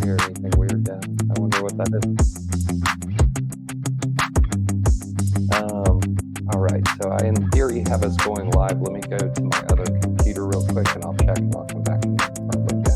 hear anything weird down. I wonder what that is. All right, so I in theory have us going live. Let me go to my other computer real quick and I'll check and I'll come back and confirm with you.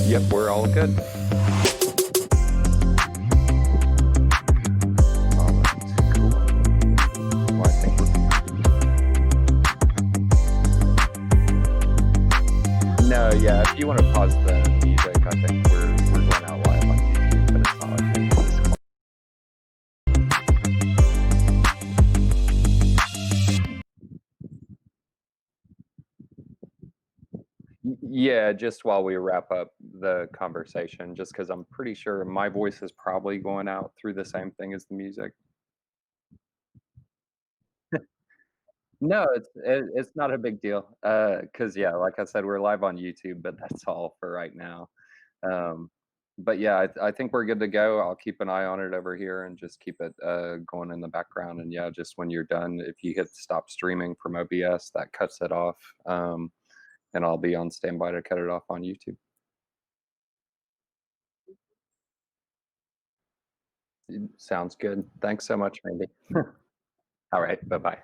Yep, we're all good. All right, cool. Well, I think no, yeah, if you want to pause the music, I think we're going out live on YouTube, but it's not like yeah, just while we wrap up the conversation, just because I'm pretty sure my voice is probably going out through the same thing as the music. No, it's not a big deal. Because yeah, like I said, we're live on YouTube, but that's all for right now. Um, but yeah, I think we're good to go. I'll keep an eye on it over here and just keep it going in the background. And yeah, just when you're done, if you hit stop streaming from OBS, that cuts it off. And I'll be on standby to cut it off on YouTube. Sounds good. Thanks so much, Randy. All right, bye-bye.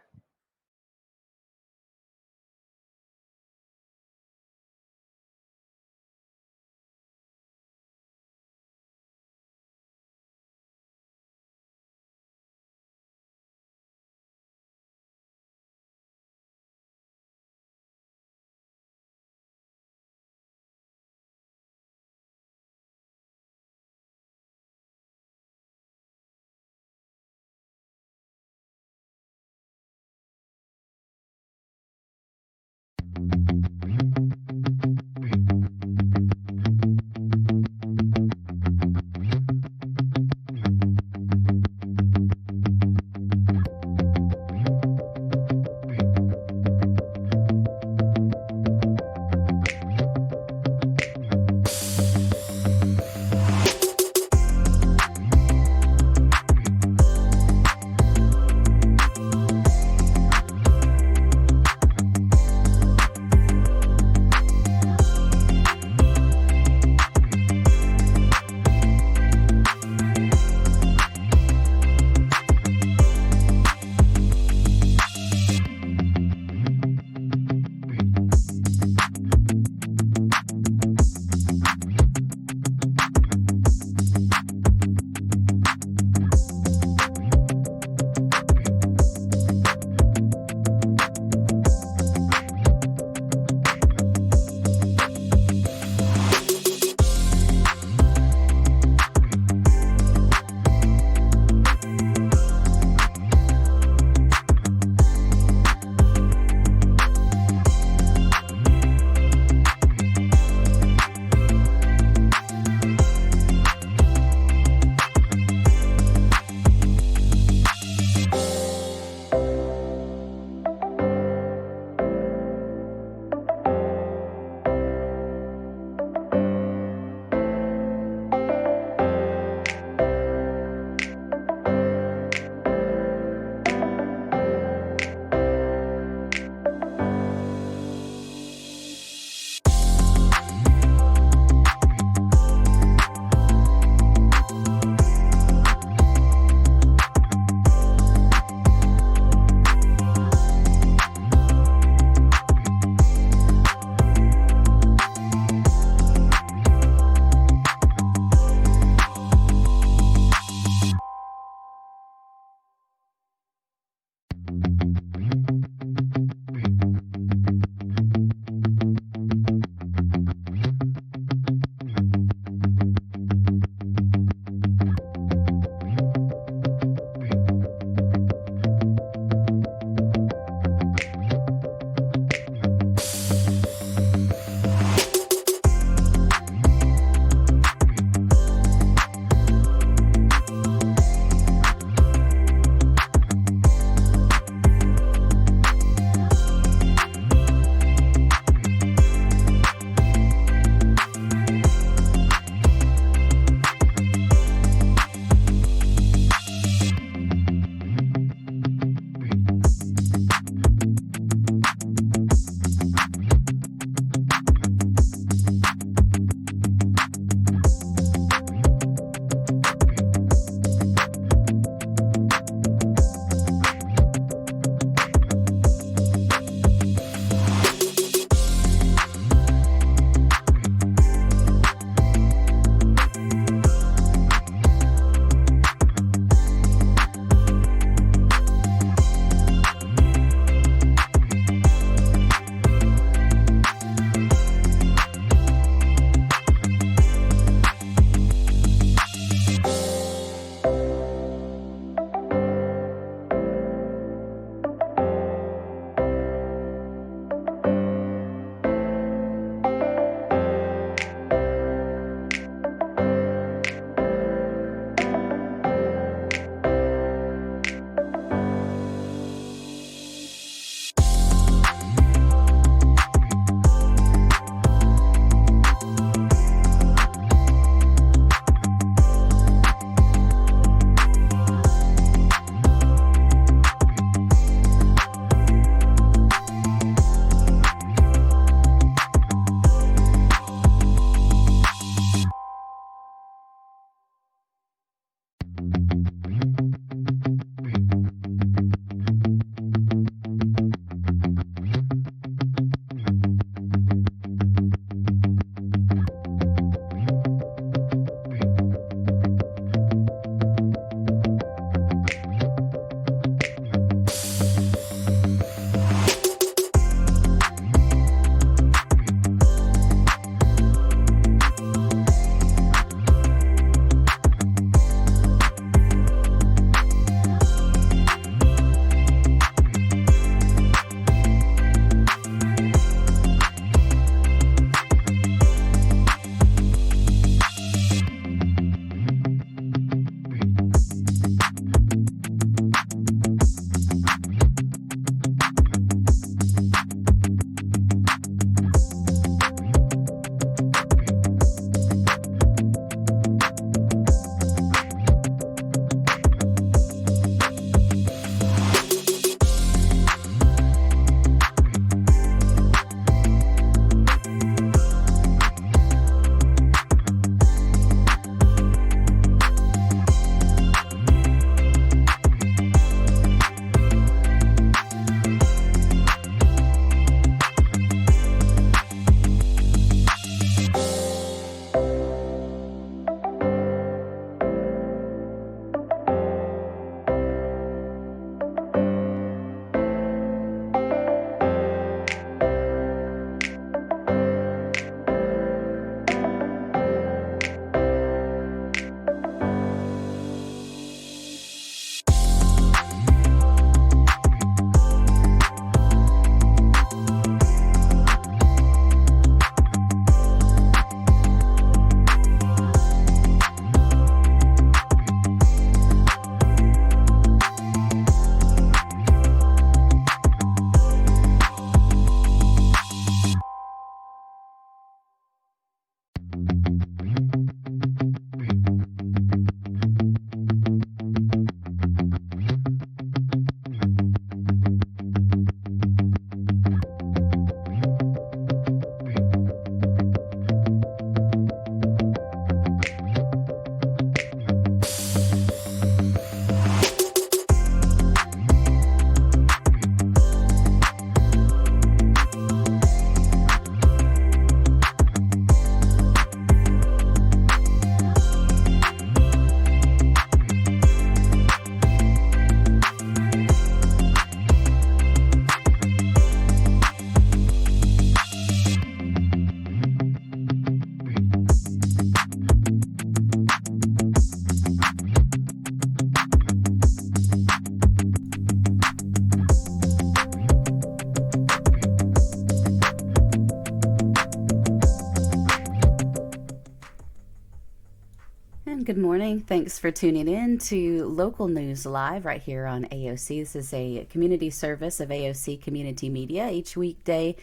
Good morning. Thanks for tuning in to Local News Live right here on AOC. This is a community service of AOC Community Media. Each weekday,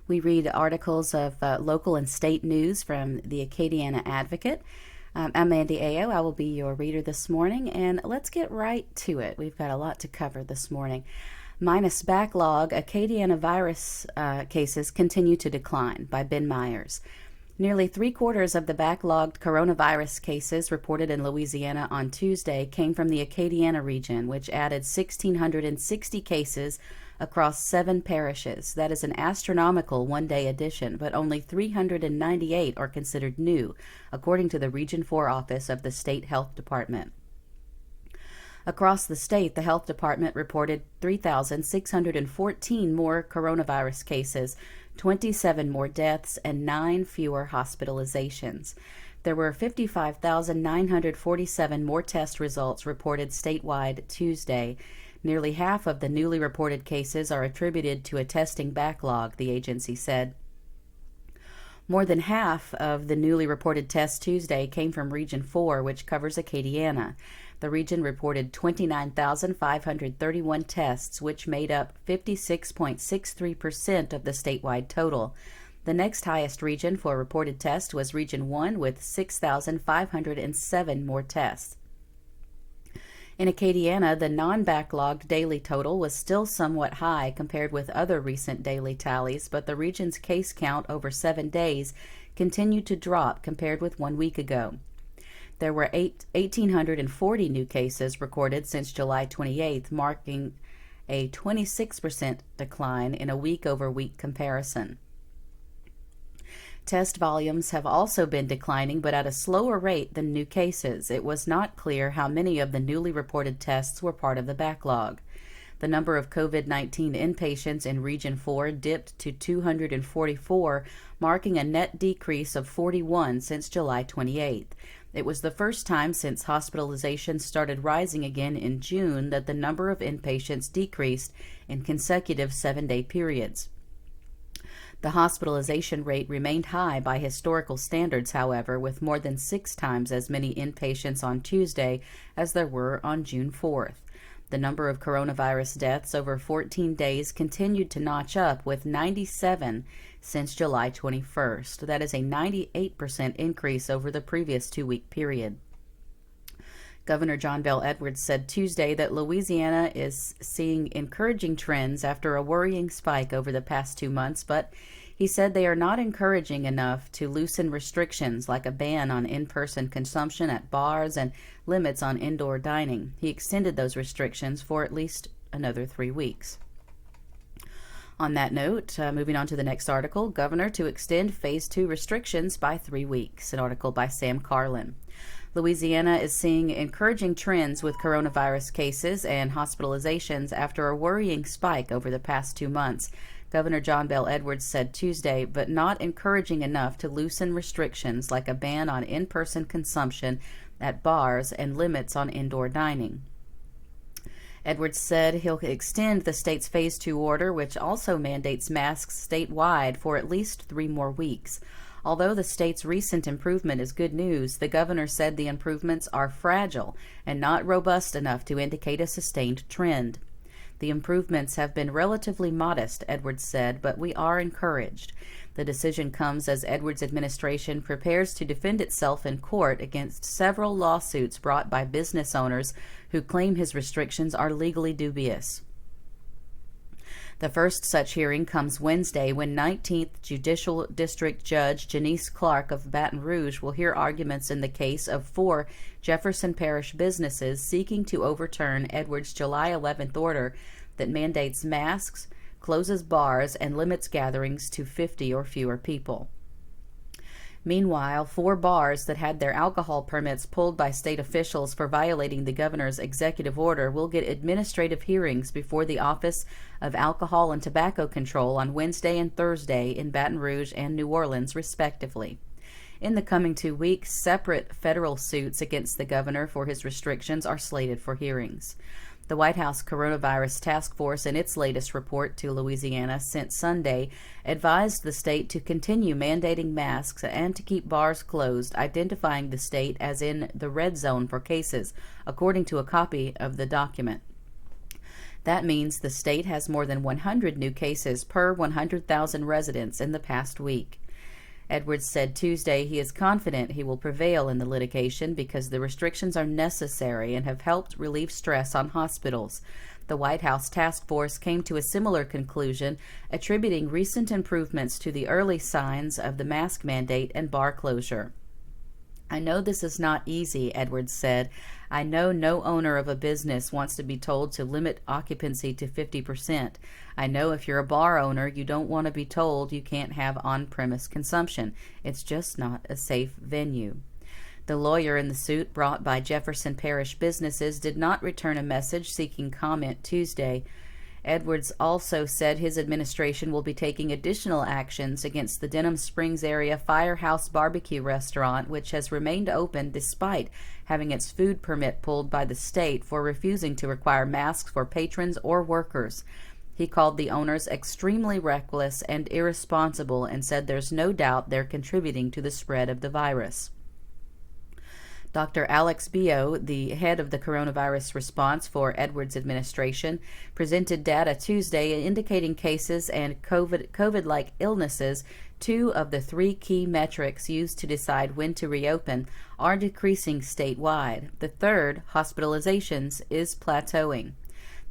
we read articles of local and state news from the Acadiana Advocate. I'm Mandy Ao. I will be your reader this morning, and let's get right to it. We've got a lot to cover this morning. Minus backlog, Acadiana virus cases continue to decline, by Ben Myers. Nearly three-quarters of the backlogged coronavirus cases reported in Louisiana on Tuesday came from the Acadiana region, which added 1,660 cases across 7 parishes. That is an astronomical one-day addition, but only 398 are considered new, according to the Region 4 office of the State Health Department. Across the state, the Health Department reported 3,614 more coronavirus cases, 27 more deaths, and 9 fewer hospitalizations. There were 55,947 more test results reported statewide Tuesday. Nearly half of the newly reported cases are attributed to a testing backlog, the agency said. More than half of the newly reported tests Tuesday came from Region 4, which covers Acadiana. The region reported 29,531 tests, which made up 56.63% of the statewide total. The next highest region for reported tests was Region 1 with 6,507 more tests. In Acadiana, the non-backlogged daily total was still somewhat high compared with other recent daily tallies, but the region's case count over 7 days continued to drop compared with 1 week ago. There were 1,840 new cases recorded since July 28th, marking a 26% decline in a week-over-week comparison. Test volumes have also been declining, but at a slower rate than new cases. It was not clear how many of the newly reported tests were part of the backlog. The number of COVID-19 inpatients in Region 4 dipped to 244, marking a net decrease of 41 since July 28th. It was the first time since hospitalizations started rising again in June that the number of inpatients decreased in consecutive 7-day periods. The hospitalization rate remained high by historical standards, however, with more than 6 times as many inpatients on Tuesday as there were on June 4th. The number of coronavirus deaths over 14 days continued to notch up, with 97 since July 21st. That is a 98% increase over the previous 2-week period. Governor John Bel Edwards said Tuesday that Louisiana is seeing encouraging trends after a worrying spike over the past 2 months, but he said they are not encouraging enough to loosen restrictions like a ban on in-person consumption at bars and limits on indoor dining. He extended those restrictions for at least another 3 weeks. On that note, moving on to the next article, Governor to extend Phase 2 restrictions by 3 weeks, an article by Sam Carlin. Louisiana is seeing encouraging trends with coronavirus cases and hospitalizations after a worrying spike over the past 2 months. Governor John Bel Edwards said Tuesday, but not encouraging enough to loosen restrictions like a ban on in-person consumption at bars and limits on indoor dining. Edwards said he'll extend the state's Phase 2 order, which also mandates masks statewide, for at least 3 more weeks. Although the state's recent improvement is good news, the governor said the improvements are fragile and not robust enough to indicate a sustained trend. The improvements have been relatively modest, Edwards said, but we are encouraged. The decision comes as Edwards' administration prepares to defend itself in court against several lawsuits brought by business owners who claim his restrictions are legally dubious. The first such hearing comes Wednesday when 19th Judicial District Judge Janice Clark of Baton Rouge will hear arguments in the case of 4 Jefferson Parish businesses seeking to overturn Edwards' July 11th order that mandates masks, closes bars, and limits gatherings to 50 or fewer people. Meanwhile, 4 bars that had their alcohol permits pulled by state officials for violating the governor's executive order will get administrative hearings before the Office of Alcohol and Tobacco Control on Wednesday and Thursday in Baton Rouge and New Orleans, respectively. In the coming 2 weeks, separate federal suits against the governor for his restrictions are slated for hearings. The White House Coronavirus Task Force, in its latest report to Louisiana sent Sunday, advised the state to continue mandating masks and to keep bars closed, identifying the state as in the red zone for cases, according to a copy of the document. That means the state has more than 100 new cases per 100,000 residents in the past week. Edwards said Tuesday he is confident he will prevail in the litigation because the restrictions are necessary and have helped relieve stress on hospitals. The White House task force came to a similar conclusion, attributing recent improvements to the early signs of the mask mandate and bar closure. I know this is not easy, Edwards said. I know no owner of a business wants to be told to limit occupancy to 50%. I know if you're a bar owner, you don't want to be told you can't have on-premise consumption. It's just not a safe venue. The lawyer in the suit brought by Jefferson Parish businesses did not return a message seeking comment Tuesday. Edwards also said his administration will be taking additional actions against the Denham Springs area Firehouse Barbecue restaurant, which has remained open despite having its food permit pulled by the state for refusing to require masks for patrons or workers. He called the owners extremely reckless and irresponsible and said there's no doubt they're contributing to the spread of the virus. Dr. Alex Bio, the head of the coronavirus response for Edwards' administration, presented data Tuesday indicating cases and COVID-like illnesses, two of the three key metrics used to decide when to reopen, are decreasing statewide. The third, hospitalizations, is plateauing.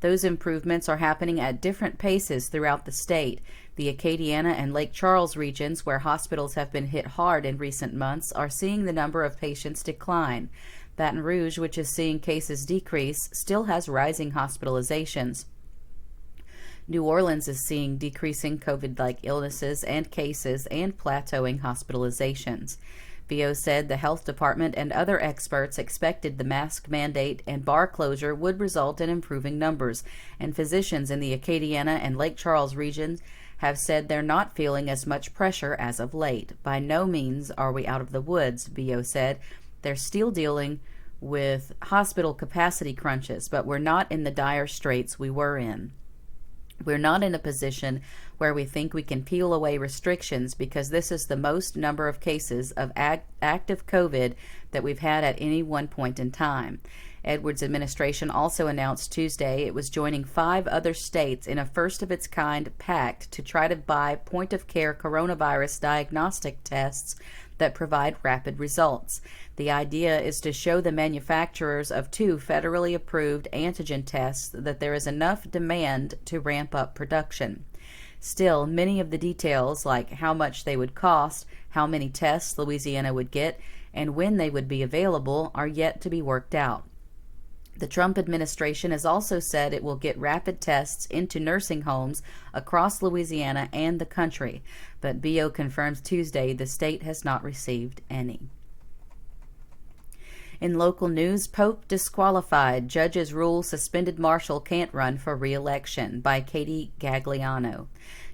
Those improvements are happening at different paces throughout the state. The Acadiana and Lake Charles regions, where hospitals have been hit hard in recent months, are seeing the number of patients decline. Baton Rouge, which is seeing cases decrease, still has rising hospitalizations. New Orleans is seeing decreasing COVID-like illnesses and cases and plateauing hospitalizations. Bio said the health department and other experts expected the mask mandate and bar closure would result in improving numbers, and physicians in the Acadiana and Lake Charles regions have said they're not feeling as much pressure as of late. By no means are we out of the woods, Bio said. They're still dealing with hospital capacity crunches, but we're not in the dire straits we were in. We're not in a position where we think we can peel away restrictions because this is the most number of cases of active COVID that we've had at any one point in time. Edwards' administration also announced Tuesday it was joining 5 other states in a first-of-its-kind pact to try to buy point-of-care coronavirus diagnostic tests that provide rapid results. The idea is to show the manufacturers of 2 federally approved antigen tests that there is enough demand to ramp up production. Still, many of the details, like how much they would cost, how many tests Louisiana would get, and when they would be available, are yet to be worked out. The Trump administration has also said it will get rapid tests into nursing homes across Louisiana and the country, but Bio confirms Tuesday the state has not received any. In local news, Pope disqualified. Judges rule suspended marshal can't run for re-election, by Katie Gagliano.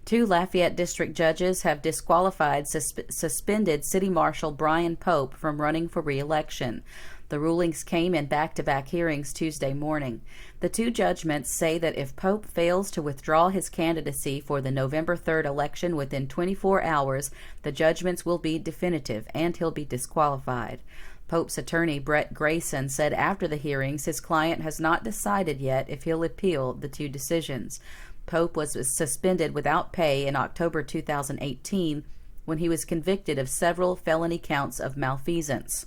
2 Lafayette district judges have disqualified suspended City Marshal Brian Pope from running for re-election. The rulings came in back-to-back hearings Tuesday morning. The 2 judgments say that if Pope fails to withdraw his candidacy for the November 3rd election within 24 hours, the judgments will be definitive and he'll be disqualified. Pope's attorney, Brett Grayson, said after the hearings his client has not decided yet if he'll appeal the 2 decisions. Pope was suspended without pay in October 2018 when he was convicted of several felony counts of malfeasance.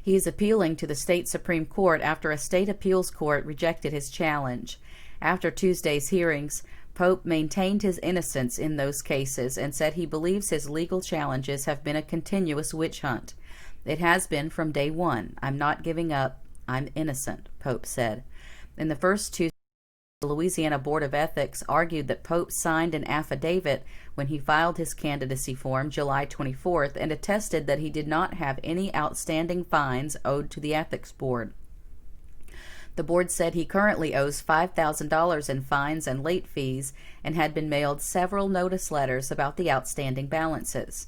He is appealing to the state Supreme Court after a state appeals court rejected his challenge. After Tuesday's hearings, Pope maintained his innocence in those cases and said he believes his legal challenges have been a continuous witch hunt. It has been from day one. I'm not giving up. I'm innocent, Pope said. In the first 2, the Louisiana Board of Ethics argued that Pope signed an affidavit when he filed his candidacy form July 24th and attested that he did not have any outstanding fines owed to the Ethics Board. The board said he currently owes $5,000 in fines and late fees and had been mailed several notice letters about the outstanding balances.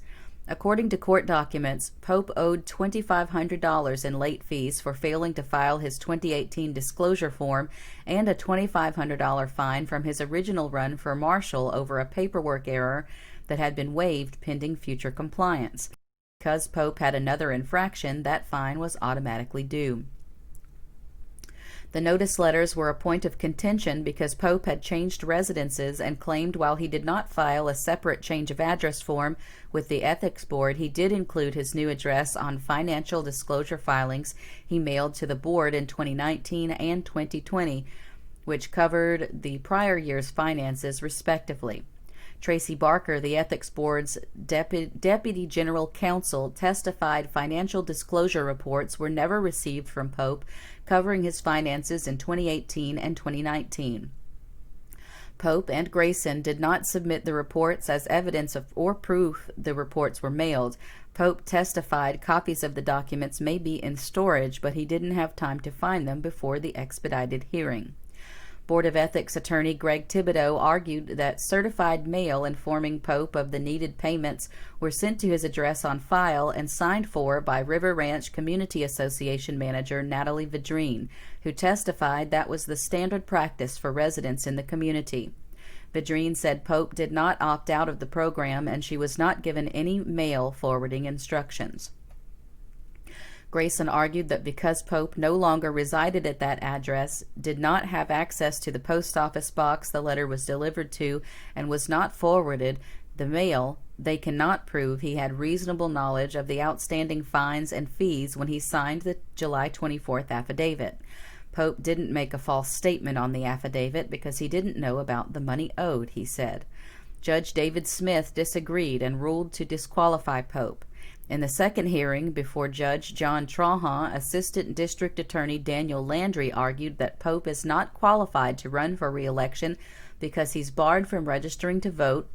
According to court documents, Pope owed $2,500 in late fees for failing to file his 2018 disclosure form and a $2,500 fine from his original run for marshal over a paperwork error that had been waived pending future compliance. Because Pope had another infraction, that fine was automatically due. The notice letters were a point of contention because Pope had changed residences and claimed while he did not file a separate change of address form with the Ethics Board, he did include his new address on financial disclosure filings he mailed to the board in 2019 and 2020, which covered the prior year's finances respectively. Tracy Barker, the Ethics Board's Deputy General Counsel, testified financial disclosure reports were never received from Pope covering his finances in 2018 and 2019. Pope and Grayson did not submit the reports as evidence of or proof the reports were mailed. Pope testified copies of the documents may be in storage, but he didn't have time to find them before the expedited hearing. Board of Ethics attorney Greg Thibodeau argued that certified mail informing Pope of the needed payments were sent to his address on file and signed for by River Ranch Community Association manager Natalie Vidrine, who testified that was the standard practice for residents in the community. Vidrine said Pope did not opt out of the program and she was not given any mail forwarding instructions. Grayson argued that because Pope no longer resided at that address, did not have access to the post office box the letter was delivered to, and was not forwarded the mail, they cannot prove he had reasonable knowledge of the outstanding fines and fees when he signed the July 24th affidavit. Pope didn't make a false statement on the affidavit because he didn't know about the money owed, he said. Judge David Smith disagreed and ruled to disqualify Pope. In the second hearing before Judge John Trahan, Assistant District Attorney Daniel Landry argued that Pope is not qualified to run for re-election because he's barred from registering to vote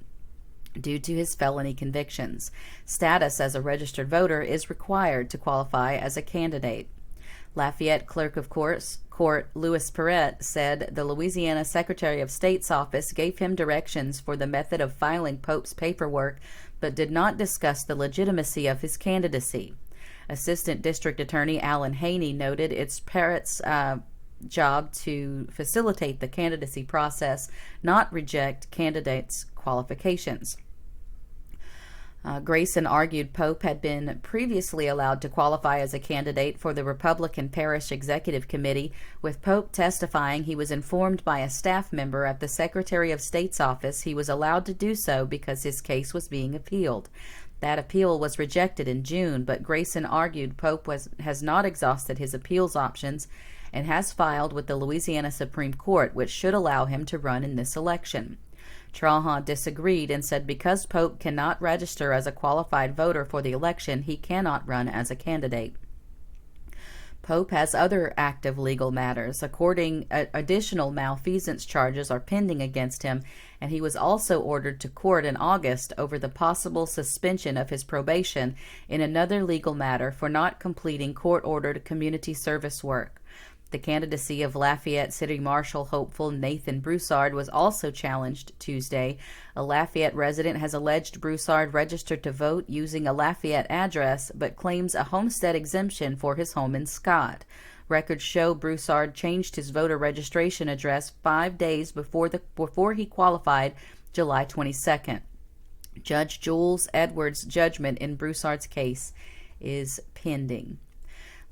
due to his felony convictions. Status as a registered voter is required to qualify as a candidate. Lafayette Clerk of Court Louis Perret said the Louisiana Secretary of State's office gave him directions for the method of filing Pope's paperwork, but did not discuss the legitimacy of his candidacy. Assistant District Attorney Alan Haney noted it's Perret's job to facilitate the candidacy process, not reject candidates' qualifications. Grayson argued Pope had been previously allowed to qualify as a candidate for the Republican Parish Executive Committee, with Pope testifying he was informed by a staff member at the Secretary of State's office he was allowed to do so because his case was being appealed. That appeal was rejected in June, but Grayson argued Pope has not exhausted his appeals options and has filed with the Louisiana Supreme Court, which should allow him to run in this election. Trahan disagreed and said because Pope cannot register as a qualified voter for the election, he cannot run as a candidate. Pope has other active legal matters. Additional malfeasance charges are pending against him, and he was also ordered to court in August over the possible suspension of his probation in another legal matter for not completing court-ordered community service work. The candidacy of Lafayette City Marshal hopeful Nathan Broussard was also challenged Tuesday. A Lafayette resident has alleged Broussard registered to vote using a Lafayette address, but claims a homestead exemption for his home in Scott. Records show Broussard changed his voter registration address 5 days before he qualified July 22nd. Judge Jules Edwards' judgment in Broussard's case is pending.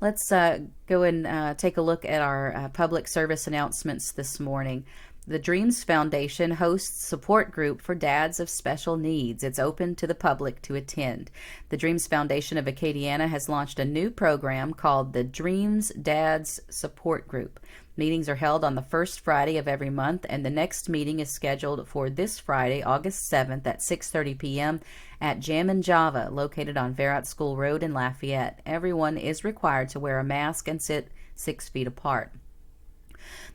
Let's go and take a look at our public service announcements this morning. The Dreams Foundation hosts support group for dads of special needs. It's open to the public to attend. The Dreams Foundation of Acadiana has launched a new program called the Dreams Dads Support Group. Meetings are held on the first Friday of every month, and the next meeting is scheduled for this Friday, August 7th at 6:30 p.m. at Jammin' Java, located on Verrat School Road in Lafayette. Everyone is required to wear a mask and sit 6 feet apart.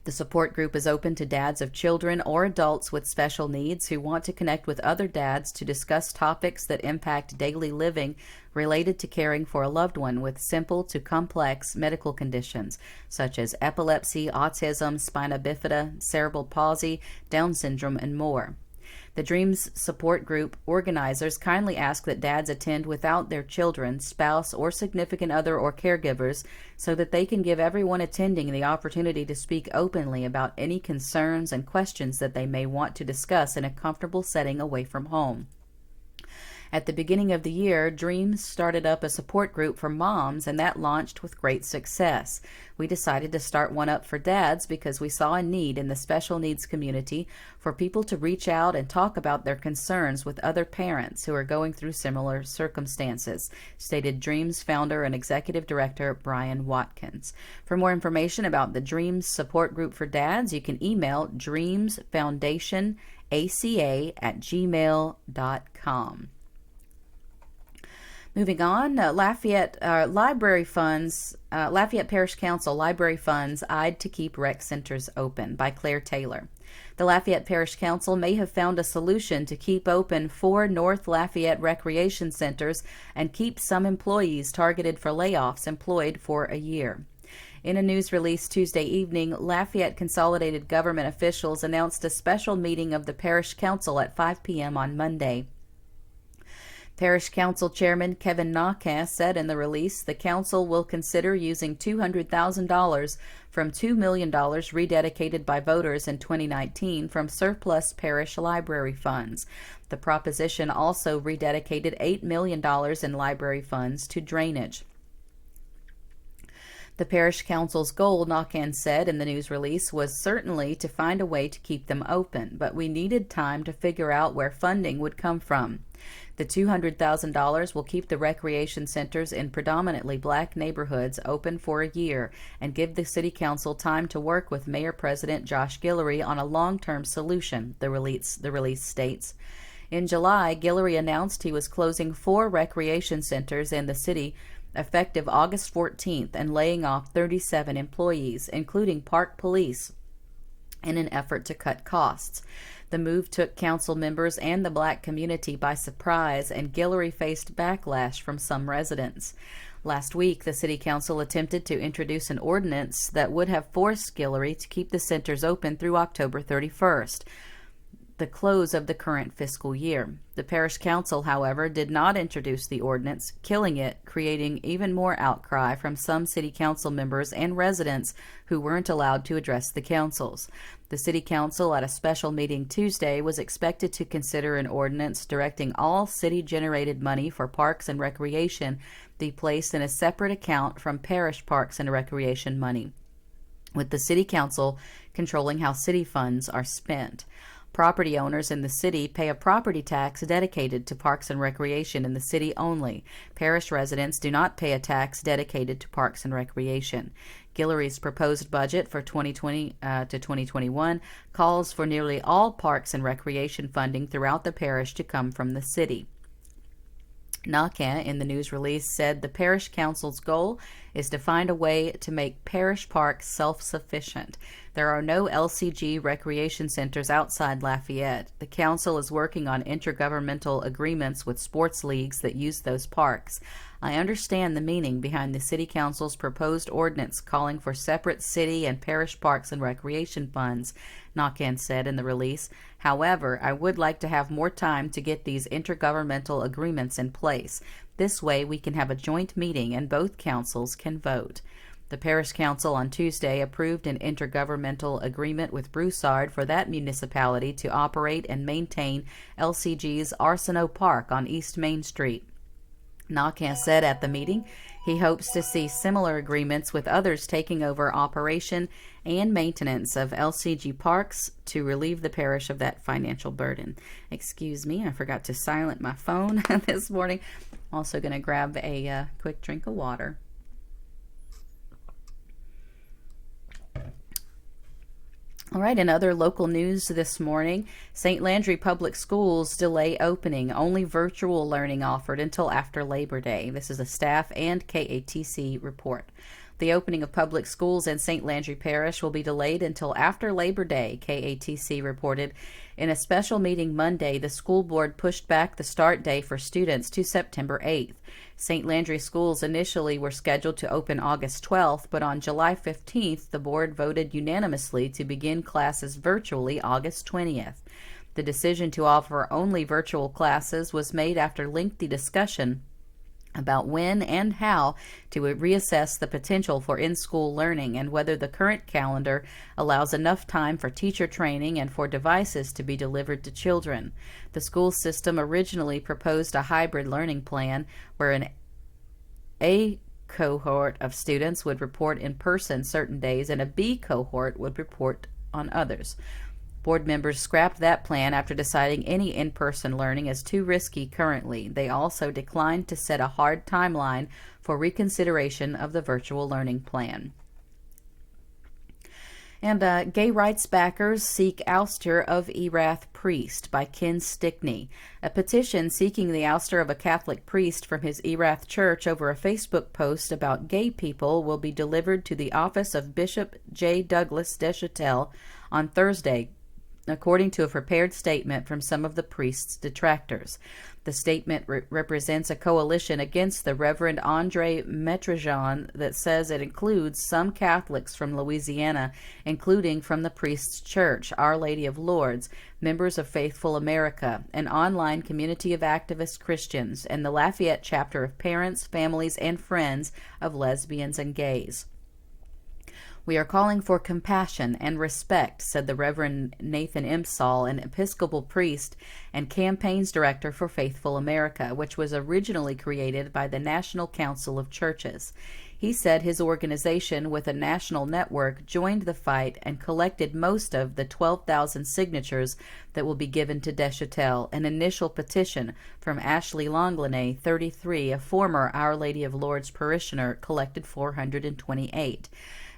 The support group is open to dads of children or adults with special needs who want to connect with other dads to discuss topics that impact daily living related to caring for a loved one with simple to complex medical conditions such as epilepsy, autism, spina bifida, cerebral palsy, Down syndrome, and more. The Dreams Support Group organizers kindly ask that dads attend without their children, spouse, or significant other or caregivers so that they can give everyone attending the opportunity to speak openly about any concerns and questions that they may want to discuss in a comfortable setting away from home. At the beginning of the year, Dreams started up a support group for moms, and that launched with great success. We decided to start one up for dads because we saw a need in the special needs community for people to reach out and talk about their concerns with other parents who are going through similar circumstances, stated Dreams founder and executive director Brian Watkins. For more information about the Dreams Support Group for Dads, you can email dreamsfoundationaca@gmail.com. Moving on, Lafayette Parish Council library funds eyed to keep rec centers open, by Claire Taylor. The Lafayette Parish Council may have found a solution to keep open 4 North Lafayette recreation centers and keep some employees targeted for layoffs employed for a year. In a news release Tuesday evening, Lafayette Consolidated Government officials announced a special meeting of the Parish Council at 5 p.m. on Monday. Parish Council Chairman Kevin Nauka said in the release the council will consider using $200,000 from $2 million rededicated by voters in 2019 from surplus parish library funds. The proposition also rededicated $8 million in library funds to drainage. The parish council's goal, Naukan said in the news release, was certainly to find a way to keep them open, but we needed time to figure out where funding would come from. The $200,000 will keep the recreation centers in predominantly black neighborhoods open for a year and give the city council time to work with Mayor President Josh Guillory on a long-term solution, the release states. In July, Guillory announced he was closing 4 recreation centers in the city effective August 14th and laying off 37 employees, including park police, in an effort to cut costs. The move took council members and the black community by surprise, and Guillory faced backlash from some residents. Last week, the city council attempted to introduce an ordinance that would have forced Guillory to keep the centers open through October 31st, the close of the current fiscal year. The parish council, however, did not introduce the ordinance, killing it, creating even more outcry from some city council members and residents who weren't allowed to address the councils. The city council, at a special meeting Tuesday, was expected to consider an ordinance directing all city-generated money for parks and recreation be placed in a separate account from parish parks and recreation money, with the city council controlling how city funds are spent. Property owners in the city pay a property tax dedicated to parks and recreation in the city only. Parish residents do not pay a tax dedicated to parks and recreation. Guillory's proposed budget for 2020 to 2021 calls for nearly all parks and recreation funding throughout the parish to come from the city. Nauka, in the news release, said the parish council's goal is to find a way to make parish parks self-sufficient. There are no LCG recreation centers outside Lafayette. The council is working on intergovernmental agreements with sports leagues that use those parks. I understand the meaning behind the city council's proposed ordinance calling for separate city and parish parks and recreation funds, Naukan said in the release. However, I would like to have more time to get these intergovernmental agreements in place. This way we can have a joint meeting and both councils can vote. The parish council on Tuesday approved an intergovernmental agreement with Broussard for that municipality to operate and maintain LCG's Arsenault Park on East Main Street. Nauka said at the meeting he hopes to see similar agreements with others taking over operation and maintenance of LCG parks to relieve the parish of that financial burden. Excuse me, I forgot to silence my phone this morning. I'm also going to grab a quick drink of water. All right, in other local news this morning, St. Landry Public Schools delay opening, only virtual learning offered until after Labor Day. This is a staff and KATC report. The opening of public schools in St. Landry Parish will be delayed until after Labor Day, KATC reported. In a special meeting Monday, the school board pushed back the start day for students to September 8th. St. Landry schools initially were scheduled to open August 12th, but on July 15th, the board voted unanimously to begin classes virtually August 20th. The decision to offer only virtual classes was made after lengthy discussion about when and how to reassess the potential for in-school learning and whether the current calendar allows enough time for teacher training and for devices to be delivered to children. The school system originally proposed a hybrid learning plan where an A cohort of students would report in person certain days and a B cohort would report on others. Board members scrapped that plan after deciding any in-person learning is too risky currently. They also declined to set a hard timeline for reconsideration of the virtual learning plan. And gay rights backers seek ouster of Erath priest by Ken Stickney. A petition seeking the ouster of a Catholic priest from his Erath church over a Facebook post about gay people will be delivered to the office of Bishop J. Douglas Deschanel on Thursday, according to a prepared statement from some of the priest's detractors. The statement represents a coalition against the Reverend Andre Metrajan that says it includes some Catholics from Louisiana, including from the priest's church, Our Lady of Lourdes, members of Faithful America, an online community of activist Christians, and the Lafayette chapter of Parents, Families, and Friends of Lesbians and Gays. We are calling for compassion and respect, said the Reverend Nathan Imsall, an Episcopal priest and campaigns director for Faithful America, which was originally created by the National Council of Churches. He said his organization, with a national network, joined the fight and collected most of the 12,000 signatures that will be given to Deschanel. An initial petition from Ashley Longlinay, 33, a former Our Lady of Lourdes parishioner, collected 428.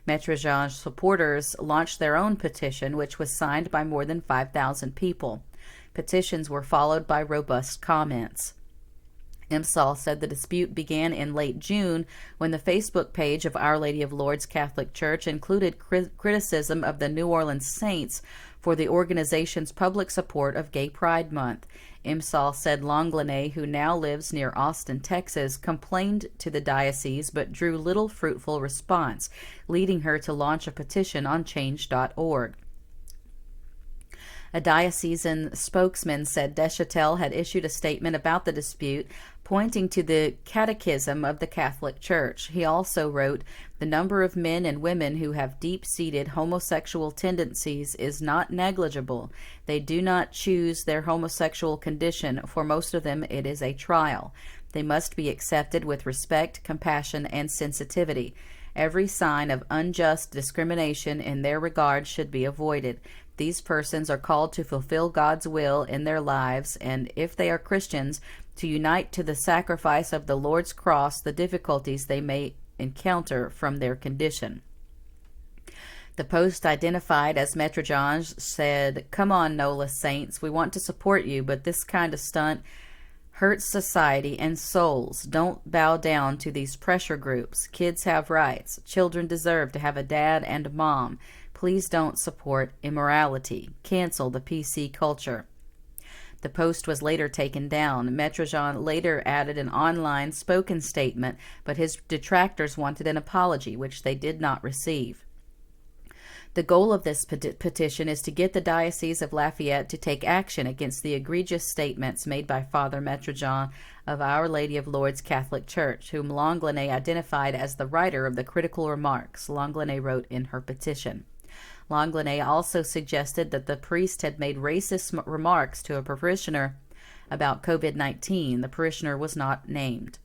Metrajan's supporters launched their own petition, which was signed by more than 5,000 people. Petitions were followed by robust comments. Imsall said the dispute began in late June when the Facebook page of Our Lady of Lourdes Catholic Church included criticism of the New Orleans Saints for the organization's public support of Gay Pride Month. Imsall said Longlinay, who now lives near Austin, Texas, complained to the diocese but drew little fruitful response, leading her to launch a petition on change.org. A diocesan spokesman said Deschanel had issued a statement about the dispute, pointing to the Catechism of the Catholic Church. He also wrote, "The number of men and women who have deep-seated homosexual tendencies is not negligible. They do not choose their homosexual condition. For most of them, it is a trial. They must be accepted with respect, compassion, and sensitivity. Every sign of unjust discrimination in their regard should be avoided. These persons are called to fulfill God's will in their lives, and if they are Christians, to unite to the sacrifice of the Lord's cross the difficulties they may encounter from their condition." The post identified as Metrajan's said, "Come on, NOLA saints, we want to support you, but this kind of stunt hurts society and souls. Don't bow down to these pressure groups. Kids have rights. Children deserve to have a dad and a mom. Please don't support immorality. Cancel the PC culture." The post was later taken down. Metrajan later added an online spoken statement, but his detractors wanted an apology, which they did not receive. The goal of this petition is to get the Diocese of Lafayette to take action against the egregious statements made by Father Metrajan of Our Lady of Lourdes Catholic Church, whom Longlinay identified as the writer of the critical remarks, Longlinay wrote in her petition. Longlinay also suggested that the priest had made racist remarks to a parishioner about COVID-19. The parishioner was not named.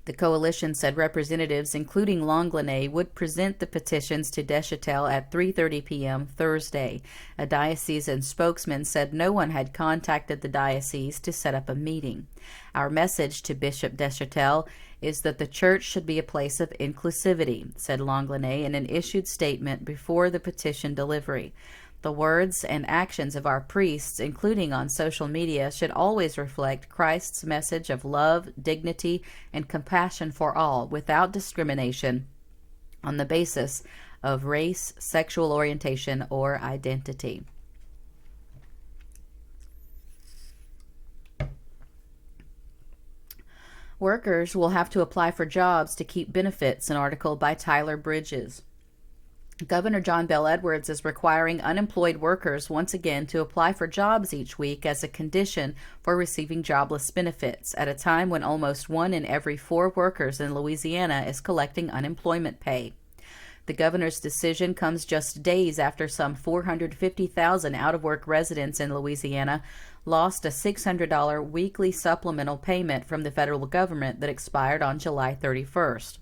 The coalition said representatives, including Longlinay, would present the petitions to Deschanel at 3:30 p.m. Thursday. A diocesan spokesman said no one had contacted the diocese to set up a meeting. "Our message to Bishop Deschanel is that the church should be a place of inclusivity," said Longlinay in an issued statement before the petition delivery. "The words and actions of our priests, including on social media, should always reflect Christ's message of love, dignity, and compassion for all, without discrimination on the basis of race, sexual orientation, or identity." Workers will have to apply for jobs to keep benefits, an article by Tyler Bridges. Governor John Bel Edwards is requiring unemployed workers once again to apply for jobs each week as a condition for receiving jobless benefits, at a time when almost 1 in every 4 workers in Louisiana is collecting unemployment pay. The governor's decision comes just days after some 450,000 out-of-work residents in Louisiana lost a $600 weekly supplemental payment from the federal government that expired on July 31st.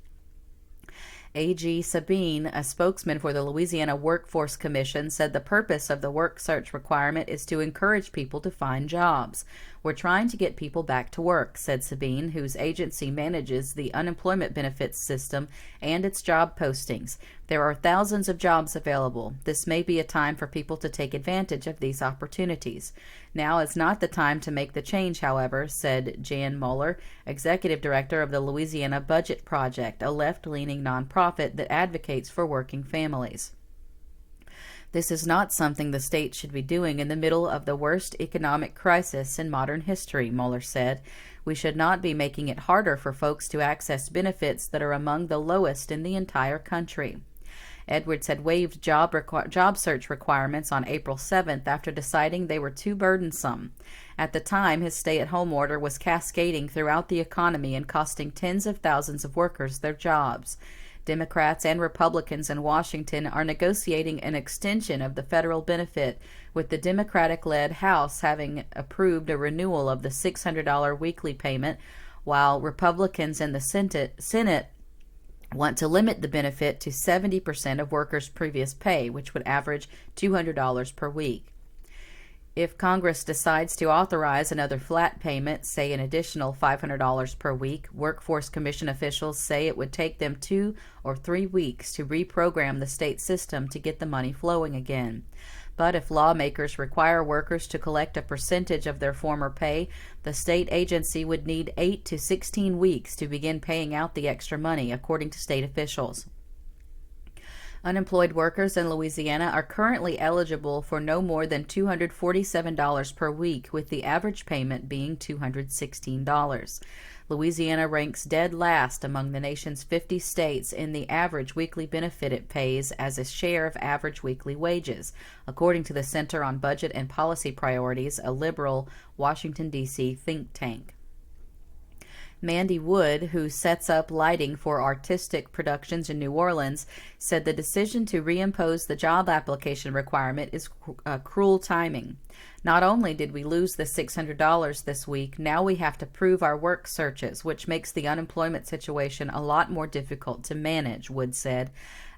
A.G. Sabine, a spokesman for the Louisiana Workforce Commission, said the purpose of the work search requirement is to encourage people to find jobs. We're trying to get people back to work, said Sabine, whose agency manages the unemployment benefits system and its job postings. There are thousands of jobs available. This may be a time for people to take advantage of these opportunities. Now is not the time to make the change, however, said Jan Mueller, executive director of the Louisiana Budget Project, a left-leaning nonprofit that advocates for working families. This is not something the state should be doing in the middle of the worst economic crisis in modern history, Mueller said. We should not be making it harder for folks to access benefits that are among the lowest in the entire country. Edwards had waived job search requirements on April 7th after deciding they were too burdensome. At the time, his stay-at-home order was cascading throughout the economy and costing tens of thousands of workers their jobs. Democrats and Republicans in Washington are negotiating an extension of the federal benefit, with the Democratic-led House having approved a renewal of the $600 weekly payment, while Republicans in the Senate want to limit the benefit to 70% of workers' previous pay, which would average $200 per week. If Congress decides to authorize another flat payment, say an additional $500 per week, Workforce Commission officials say it would take them 2 or 3 weeks to reprogram the state system to get the money flowing again. But if lawmakers require workers to collect a percentage of their former pay, the state agency would need 8 to 16 weeks to begin paying out the extra money, according to state officials. Unemployed workers in Louisiana are currently eligible for no more than $247 per week, with the average payment being $216. Louisiana ranks dead last among the nation's 50 states in the average weekly benefit it pays as a share of average weekly wages, according to the Center on Budget and Policy Priorities, a liberal Washington, D.C. think tank. Mandy Wood, who sets up lighting for artistic productions in New Orleans, said the decision to reimpose the job application requirement is cruel timing. Not only did we lose the $600 this week, now we have to prove our work searches, which makes the unemployment situation a lot more difficult to manage, Wood said.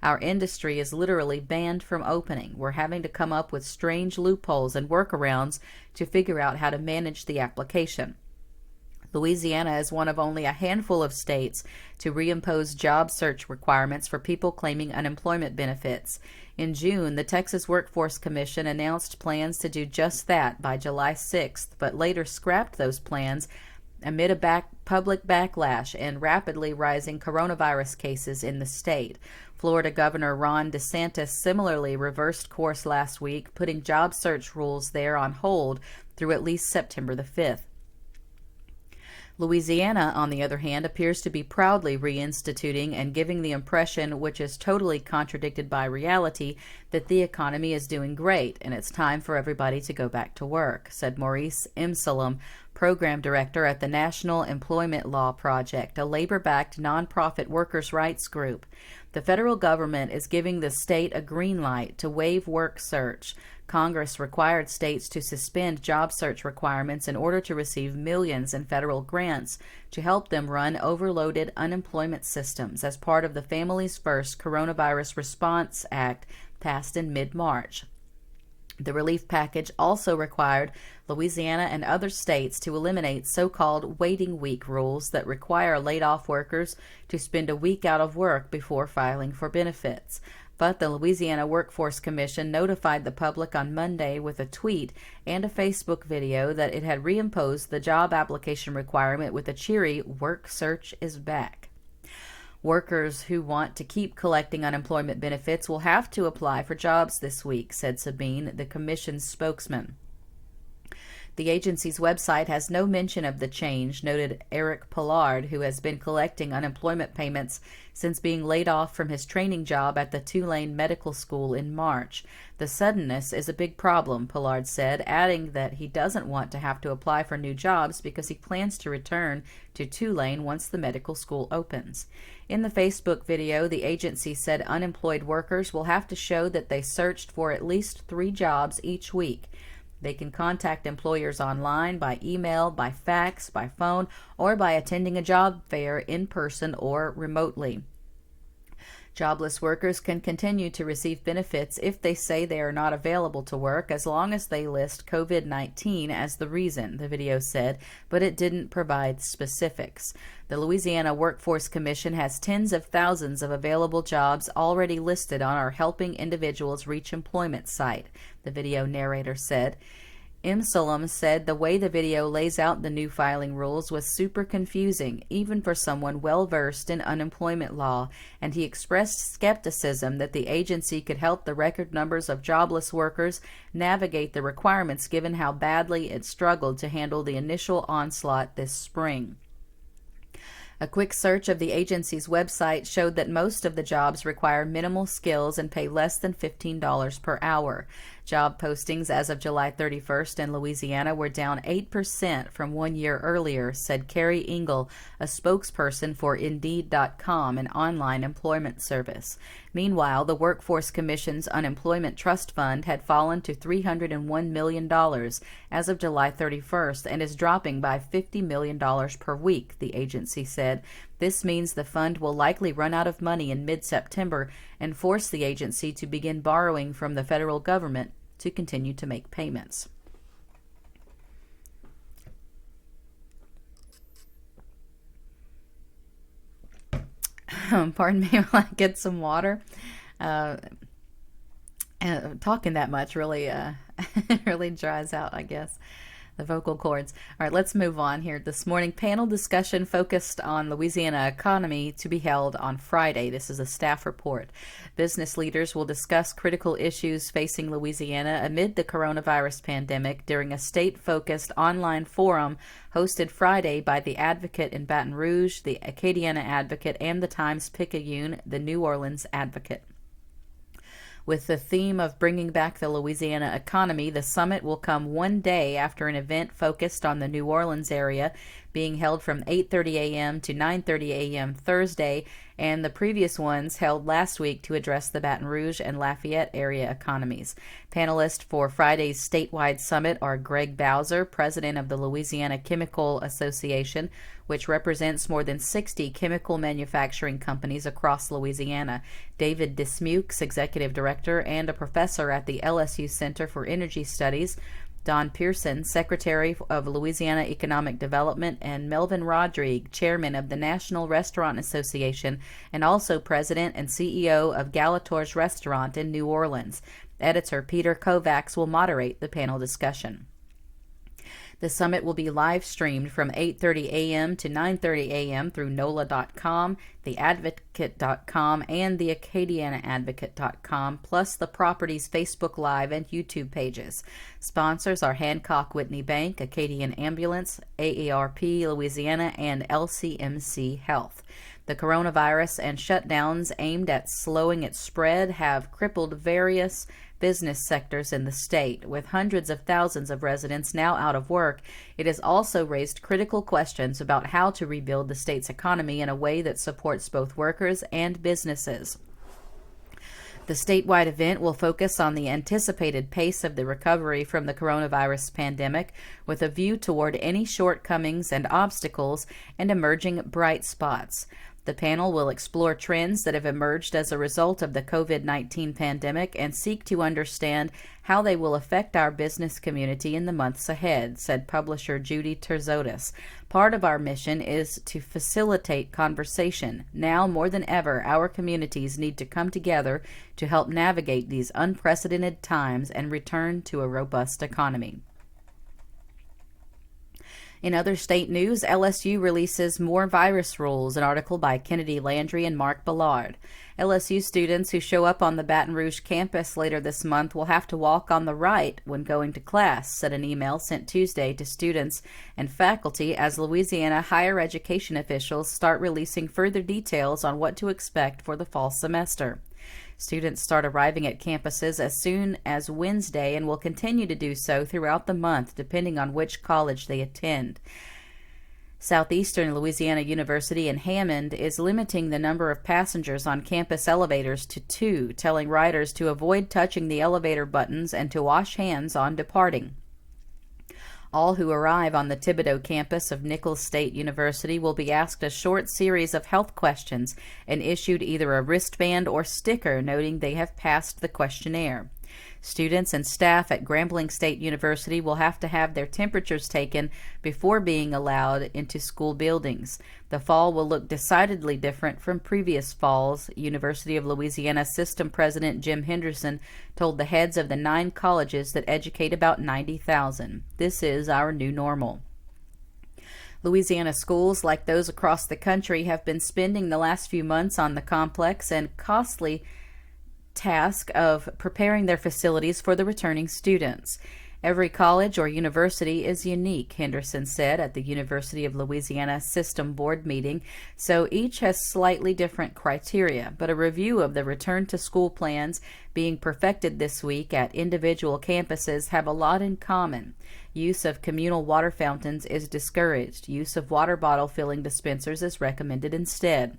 Our industry is literally banned from opening. We're having to come up with strange loopholes and workarounds to figure out how to manage the application. Louisiana is one of only a handful of states to reimpose job search requirements for people claiming unemployment benefits. In June, the Texas Workforce Commission announced plans to do just that by July 6th, but later scrapped those plans amid a public backlash and rapidly rising coronavirus cases in the state. Florida Governor Ron DeSantis similarly reversed course last week, putting job search rules there on hold through at least September the 5th. Louisiana, on the other hand, appears to be proudly reinstituting and giving the impression, which is totally contradicted by reality, that the economy is doing great and it's time for everybody to go back to work, said Maurice Imsalem, program director at the National Employment Law Project, a labor-backed nonprofit workers' rights group. The federal government is giving the state a green light to waive work search. Congress required states to suspend job search requirements in order to receive millions in federal grants to help them run overloaded unemployment systems as part of the Families First Coronavirus Response Act passed in mid-March. The relief package also required Louisiana and other states to eliminate so-called waiting week rules that require laid-off workers to spend a week out of work before filing for benefits. But the Louisiana Workforce Commission notified the public on Monday with a tweet and a Facebook video that it had reimposed the job application requirement with a cheery "Work search is back." Workers who want to keep collecting unemployment benefits will have to apply for jobs this week, said Sabine, the commission's spokesman. The agency's website has no mention of the change, noted Eric Pollard, who has been collecting unemployment payments since being laid off from his training job at the Tulane Medical School in March. The suddenness is a big problem, Pollard said, adding that he doesn't want to have to apply for new jobs because he plans to return to Tulane once the medical school opens. In the Facebook video, the agency said unemployed workers will have to show that they searched for at least 3 jobs each week. They can contact employers online, by email, by fax, by phone, or by attending a job fair in person or remotely. Jobless workers can continue to receive benefits if they say they are not available to work, as long as they list COVID-19 as the reason, the video said, but it didn't provide specifics. The Louisiana Workforce Commission has tens of thousands of available jobs already listed on our Helping Individuals Reach Employment site, the video narrator said. Imsalem said the way the video lays out the new filing rules was super confusing, even for someone well-versed in unemployment law, and he expressed skepticism that the agency could help the record numbers of jobless workers navigate the requirements given how badly it struggled to handle the initial onslaught this spring. A quick search of the agency's website showed that most of the jobs require minimal skills and pay less than $15 per hour. Job postings as of July 31st in Louisiana were down 8% from 1 year earlier, said Carrie Engel, a spokesperson for Indeed.com, an online employment service. Meanwhile, the Workforce Commission's Unemployment Trust Fund had fallen to $301 million as of July 31st and is dropping by $50 million per week, the agency said. This means the fund will likely run out of money in mid-September and force the agency to begin borrowing from the federal government to continue to make payments. Pardon me while I get some water. Talking that much really really dries out, I guess, the vocal cords. All right, let's move on here. This morning, panel discussion focused on Louisiana economy to be held on Friday. This is a staff report. Business leaders will discuss critical issues facing Louisiana amid the coronavirus pandemic during a state-focused online forum hosted Friday by the Advocate in Baton Rouge, the Acadiana Advocate, and the Times-Picayune, the New Orleans Advocate. With the theme of bringing back the Louisiana economy, the summit will come one day after an event focused on the New Orleans area being held from 8:30 a.m. to 9:30 a.m. Thursday, and the previous ones held last week to address the Baton Rouge and Lafayette area economies. Panelists for Friday's statewide summit are Greg Bowser, president of the Louisiana Chemical Association, which represents more than 60 chemical manufacturing companies across Louisiana, David Dismukes, executive director and a professor at the LSU Center for Energy Studies, Don Pearson, Secretary of Louisiana Economic Development, and Melvin Rodrigue, Chairman of the National Restaurant Association and also President and CEO of Galator's Restaurant in New Orleans. Editor Peter Kovacs will moderate the panel discussion. The summit will be live streamed from 8:30 a.m. to 9:30 a.m. through NOLA.com, theadvocate.com, and the AcadianaAdvocate.com, plus the property's Facebook Live and YouTube pages. Sponsors are Hancock Whitney Bank, Acadian Ambulance, AARP Louisiana, and LCMC Health. The coronavirus and shutdowns aimed at slowing its spread have crippled various business sectors in the state. With hundreds of thousands of residents now out of work, it has also raised critical questions about how to rebuild the state's economy in a way that supports both workers and businesses. The statewide event will focus on the anticipated pace of the recovery from the coronavirus pandemic, with a view toward any shortcomings and obstacles and emerging bright spots. The panel will explore trends that have emerged as a result of the COVID-19 pandemic and seek to understand how they will affect our business community in the months ahead, said publisher Judy Terzotis. Part of our mission is to facilitate conversation. Now more than ever, our communities need to come together to help navigate these unprecedented times and return to a robust economy. In other state news, LSU releases more virus rules, an article by Kennedy Landry and Mark Ballard. LSU students who show up on the Baton Rouge campus later this month will have to walk on the right when going to class, said an email sent Tuesday to students and faculty as Louisiana higher education officials start releasing further details on what to expect for the fall semester. Students start arriving at campuses as soon as Wednesday and will continue to do so throughout the month, depending on which college they attend. Southeastern Louisiana University in Hammond is limiting the number of passengers on campus elevators to 2, telling riders to avoid touching the elevator buttons and to wash hands on departing. All who arrive on the Thibodaux campus of Nicholls State University will be asked a short series of health questions and issued either a wristband or sticker noting they have passed the questionnaire. Students and staff at Grambling State University will have to have their temperatures taken before being allowed into school buildings. The fall will look decidedly different from previous falls, University of Louisiana System President Jim Henderson told the heads of the 9 colleges that educate about 90,000. This is our new normal. Louisiana schools, like those across the country, have been spending the last few months on the complex and costly task of preparing their facilities for the returning students. Every college or university is unique, Henderson said at the University of Louisiana System Board meeting, so each has slightly different criteria, but a review of the return to school plans being perfected this week at individual campuses have a lot in common. Use of communal water fountains is discouraged. Use of water bottle filling dispensers is recommended instead.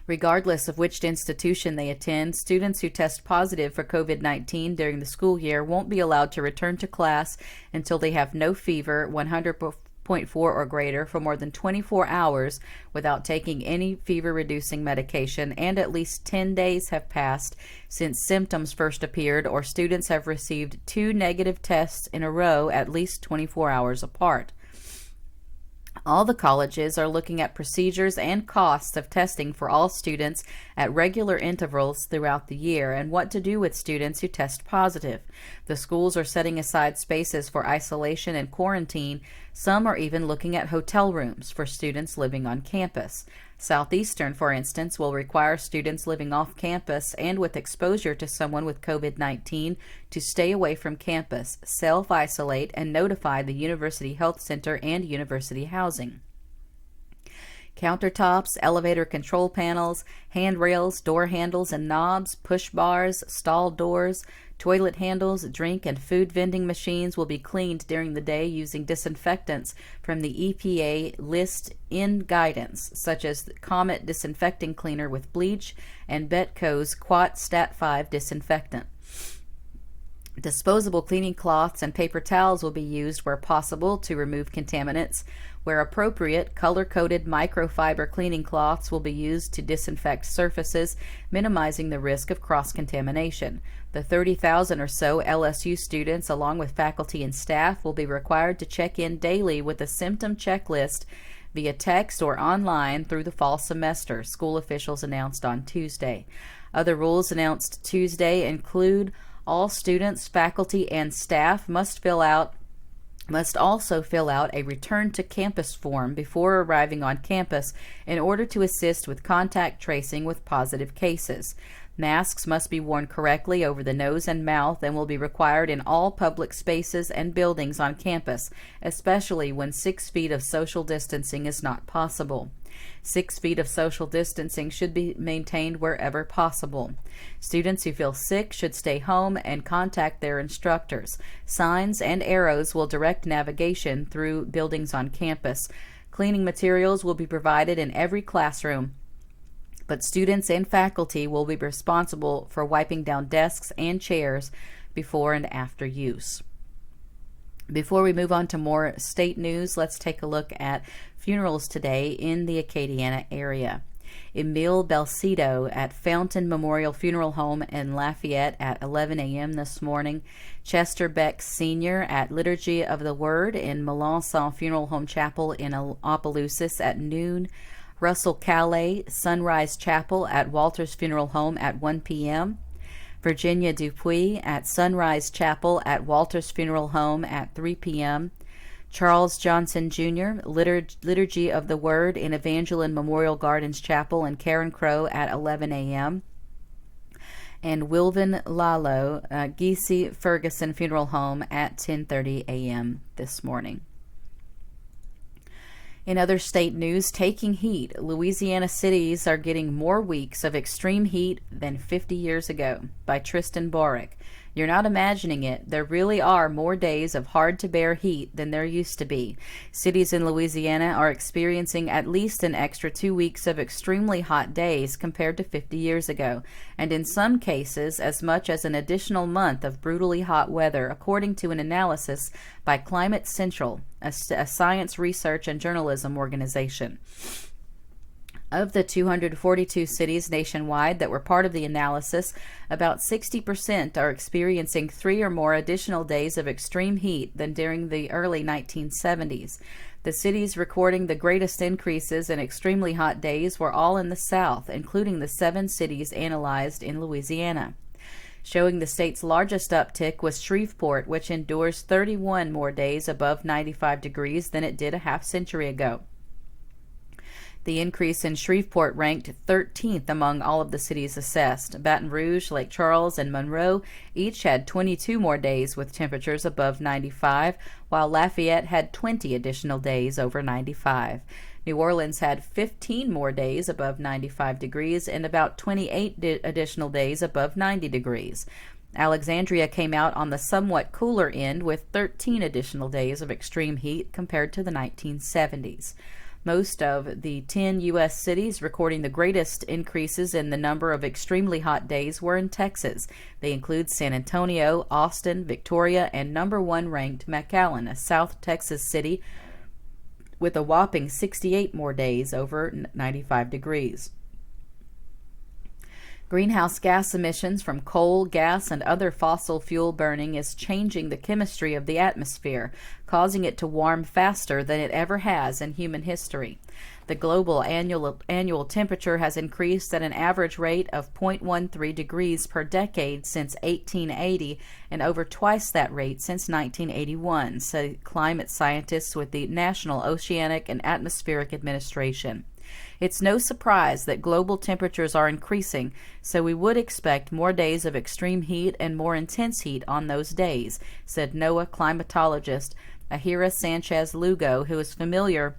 Regardless of which institution they attend, students who test positive for COVID-19 during the school year won't be allowed to return to class until they have no fever, 100.4 or greater, for more than 24 hours without taking any fever-reducing medication, and at least 10 days have passed since symptoms first appeared, or students have received 2 negative tests in a row at least 24 hours apart. All the colleges are looking at procedures and costs of testing for all students at regular intervals throughout the year and what to do with students who test positive. The schools are setting aside spaces for isolation and quarantine. Some are even looking at hotel rooms for students living on campus. Southeastern, for instance, will require students living off campus and with exposure to someone with COVID-19 to stay away from campus, self-isolate, and notify the University Health Center and University Housing. Countertops, elevator control panels, handrails, door handles and knobs, push bars, stall doors, toilet handles, drink and food vending machines will be cleaned during the day using disinfectants from the EPA list-in guidance, such as the Comet disinfecting cleaner with bleach and Betco's Quat Stat 5 disinfectant. Disposable cleaning cloths and paper towels will be used where possible to remove contaminants. Where appropriate, color-coded microfiber cleaning cloths will be used to disinfect surfaces, minimizing the risk of cross-contamination. The 30,000 or so LSU students, along with faculty and staff, will be required to check in daily with a symptom checklist via text or online through the fall semester, school officials announced on Tuesday. Other rules announced Tuesday include all students, faculty, and staff must also fill out a return to campus form before arriving on campus in order to assist with contact tracing with positive cases. Masks must be worn correctly over the nose and mouth and will be required in all public spaces and buildings on campus, especially when 6 feet of social distancing is not possible. 6 feet of social distancing should be maintained wherever possible. Students who feel sick should stay home and contact their instructors. Signs and arrows will direct navigation through buildings on campus. Cleaning materials will be provided in every classroom, but students and faculty will be responsible for wiping down desks and chairs before and after use. Before we move on to more state news, let's take a look at funerals today in the Acadiana area. Emile Belcido at Fountain Memorial Funeral Home in Lafayette at 11 a.m. this morning. Chester Beck Sr. at Liturgy of the Word in Melanson Funeral Home Chapel in Opelousas at noon. Russell Calais, Sunrise Chapel at Walters Funeral Home at 1 p.m. Virginia Dupuis at Sunrise Chapel at Walters Funeral Home at 3 p.m. Charles Johnson Jr., Liturgy of the Word in Evangeline Memorial Gardens Chapel in Karen Crow at 11 a.m. And Wilvin Lalo, Giese Ferguson Funeral Home at 10:30 a.m. this morning. In other state news, taking heat, Louisiana cities are getting more weeks of extreme heat than 50 years ago, by Tristan Borick. You're not imagining it. There really are more days of hard-to-bear heat than there used to be. Cities in Louisiana are experiencing at least an extra 2 weeks of extremely hot days compared to 50 years ago, and in some cases, as much as an additional month of brutally hot weather, according to an analysis by Climate Central, a science research and journalism organization. Of the 242 cities nationwide that were part of the analysis, about 60% are experiencing 3 or more additional days of extreme heat than during the early 1970s. The cities recording the greatest increases in extremely hot days were all in the South, including the 7 cities analyzed in Louisiana. Showing the state's largest uptick was Shreveport, which endures 31 more days above 95 degrees than it did a half-century ago. The increase in Shreveport ranked 13th among all of the cities assessed. Baton Rouge, Lake Charles, and Monroe each had 22 more days with temperatures above 95, while Lafayette had 20 additional days over 95. New Orleans had 15 more days above 95 degrees and about 28 additional days above 90 degrees. Alexandria came out on the somewhat cooler end with 13 additional days of extreme heat compared to the 1970s. Most of the 10 U.S. cities recording the greatest increases in the number of extremely hot days were in Texas. They include San Antonio, Austin, Victoria, and number 1 ranked McAllen, a South Texas city, with a whopping 68 more days over 95 degrees. Greenhouse gas emissions from coal, gas, and other fossil fuel burning is changing the chemistry of the atmosphere, causing it to warm faster than it ever has in human history. The global annual temperature has increased at an average rate of 0.13 degrees per decade since 1880 and over twice that rate since 1981, say climate scientists with the National Oceanic and Atmospheric Administration. It's no surprise that global temperatures are increasing, so we would expect more days of extreme heat and more intense heat on those days, said NOAA climatologist Ahira Sanchez-Lugo, who is familiar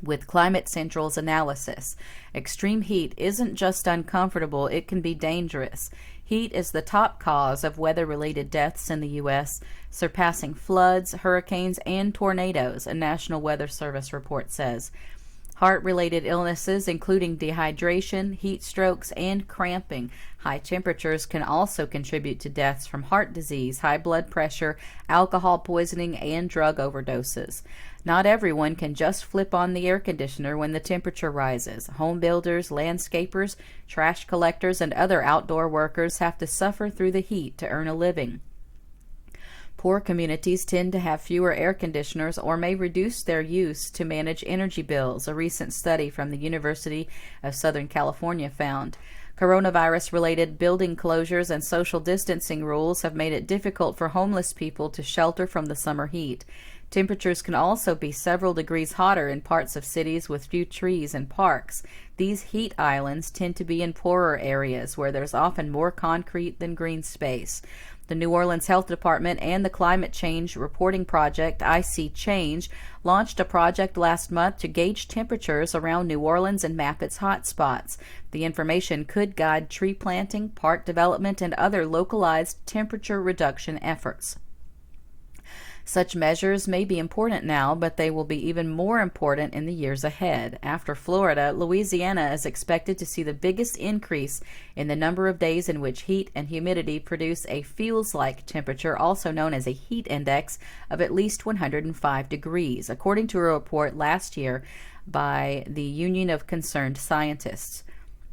with Climate Central's analysis. Extreme heat isn't just uncomfortable, it can be dangerous. Heat is the top cause of weather-related deaths in the U.S., surpassing floods, hurricanes, and tornadoes, a National Weather Service report says. Heart-related illnesses, including dehydration, heat strokes, and cramping. High temperatures can also contribute to deaths from heart disease, high blood pressure, alcohol poisoning, and drug overdoses. Not everyone can just flip on the air conditioner when the temperature rises. Home builders, landscapers, trash collectors, and other outdoor workers have to suffer through the heat to earn a living. Poor communities tend to have fewer air conditioners or may reduce their use to manage energy bills, a recent study from the University of Southern California found. Coronavirus-related building closures and social distancing rules have made it difficult for homeless people to shelter from the summer heat. Temperatures can also be several degrees hotter in parts of cities with few trees and parks. These heat islands tend to be in poorer areas where there's often more concrete than green space. The New Orleans Health Department and the Climate Change Reporting Project, IC Change, launched a project last month to gauge temperatures around New Orleans and map its hotspots. The information could guide tree planting, park development, and other localized temperature reduction efforts. Such measures may be important now, but they will be even more important in the years ahead. After Florida, Louisiana is expected to see the biggest increase in the number of days in which heat and humidity produce a feels-like temperature, also known as a heat index, of at least 105 degrees, according to a report last year by the Union of Concerned Scientists.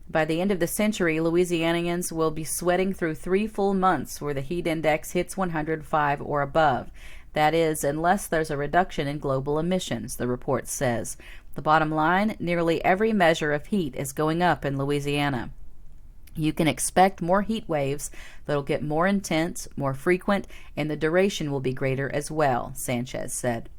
By the end of the century, Louisianians will be sweating through 3 full months where the heat index hits 105 or above. That is, unless there's a reduction in global emissions, the report says. The bottom line, nearly every measure of heat is going up in Louisiana. You can expect more heat waves that'll get more intense, more frequent, and the duration will be greater as well, Sanchez said.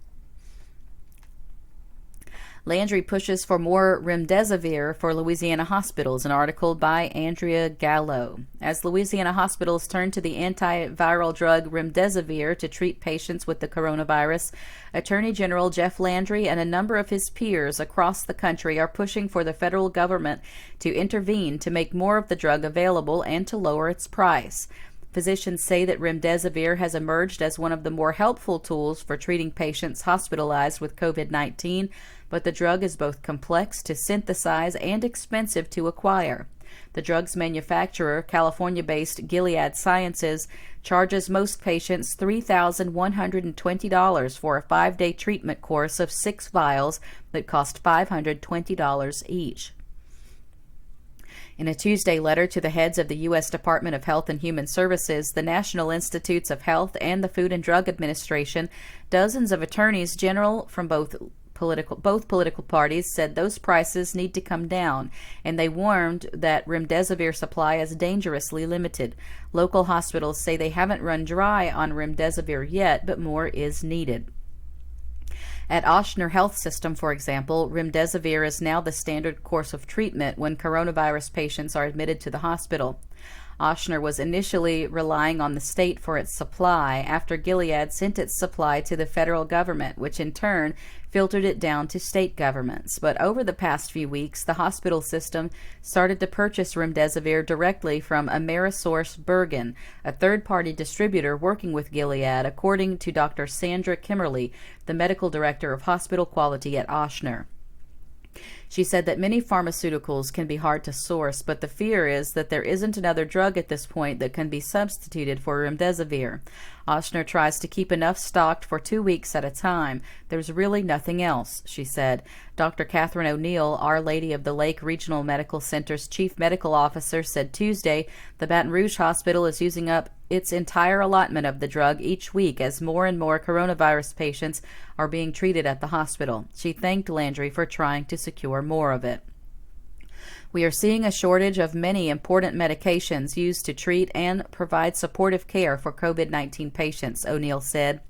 Landry pushes for more remdesivir for Louisiana hospitals, an article by Andrea Gallo. As Louisiana hospitals turn to the antiviral drug remdesivir to treat patients with the coronavirus, Attorney General Jeff Landry and a number of his peers across the country are pushing for the federal government to intervene to make more of the drug available and to lower its price. Physicians say that remdesivir has emerged as one of the more helpful tools for treating patients hospitalized with COVID-19, but the drug is both complex to synthesize and expensive to acquire. The drug's manufacturer, California-based Gilead Sciences, charges most patients $3,120 for a 5-day treatment course of 6 vials that cost $520 each. In a Tuesday letter to the heads of the U.S. Department of Health and Human Services, the National Institutes of Health, and the Food and Drug Administration, dozens of attorneys general from both political parties said those prices need to come down, and they warned that remdesivir supply is dangerously limited. Local hospitals say they haven't run dry on remdesivir yet, but more is needed. At Ochsner Health System, for example, remdesivir is now the standard course of treatment when coronavirus patients are admitted to the hospital. Ochsner was initially relying on the state for its supply after Gilead sent its supply to the federal government, which in turn filtered it down to state governments. But over the past few weeks, the hospital system started to purchase remdesivir directly from Amerisource Bergen, a third-party distributor working with Gilead, according to Dr. Sandra Kimmerly, the medical director of hospital quality at Ochsner. She said that many pharmaceuticals can be hard to source, but the fear is that there isn't another drug at this point that can be substituted for remdesivir. Ochsner tries to keep enough stocked for 2 weeks at a time. There's really nothing else, she said. Dr. Catherine O'Neill, Our Lady of the Lake Regional Medical Center's chief medical officer, said Tuesday the Baton Rouge Hospital is using up its entire allotment of the drug each week as more and more coronavirus patients are being treated at the hospital. She thanked Landry for trying to secure more of it. We are seeing a shortage of many important medications used to treat and provide supportive care for COVID-19 patients, O'Neill said.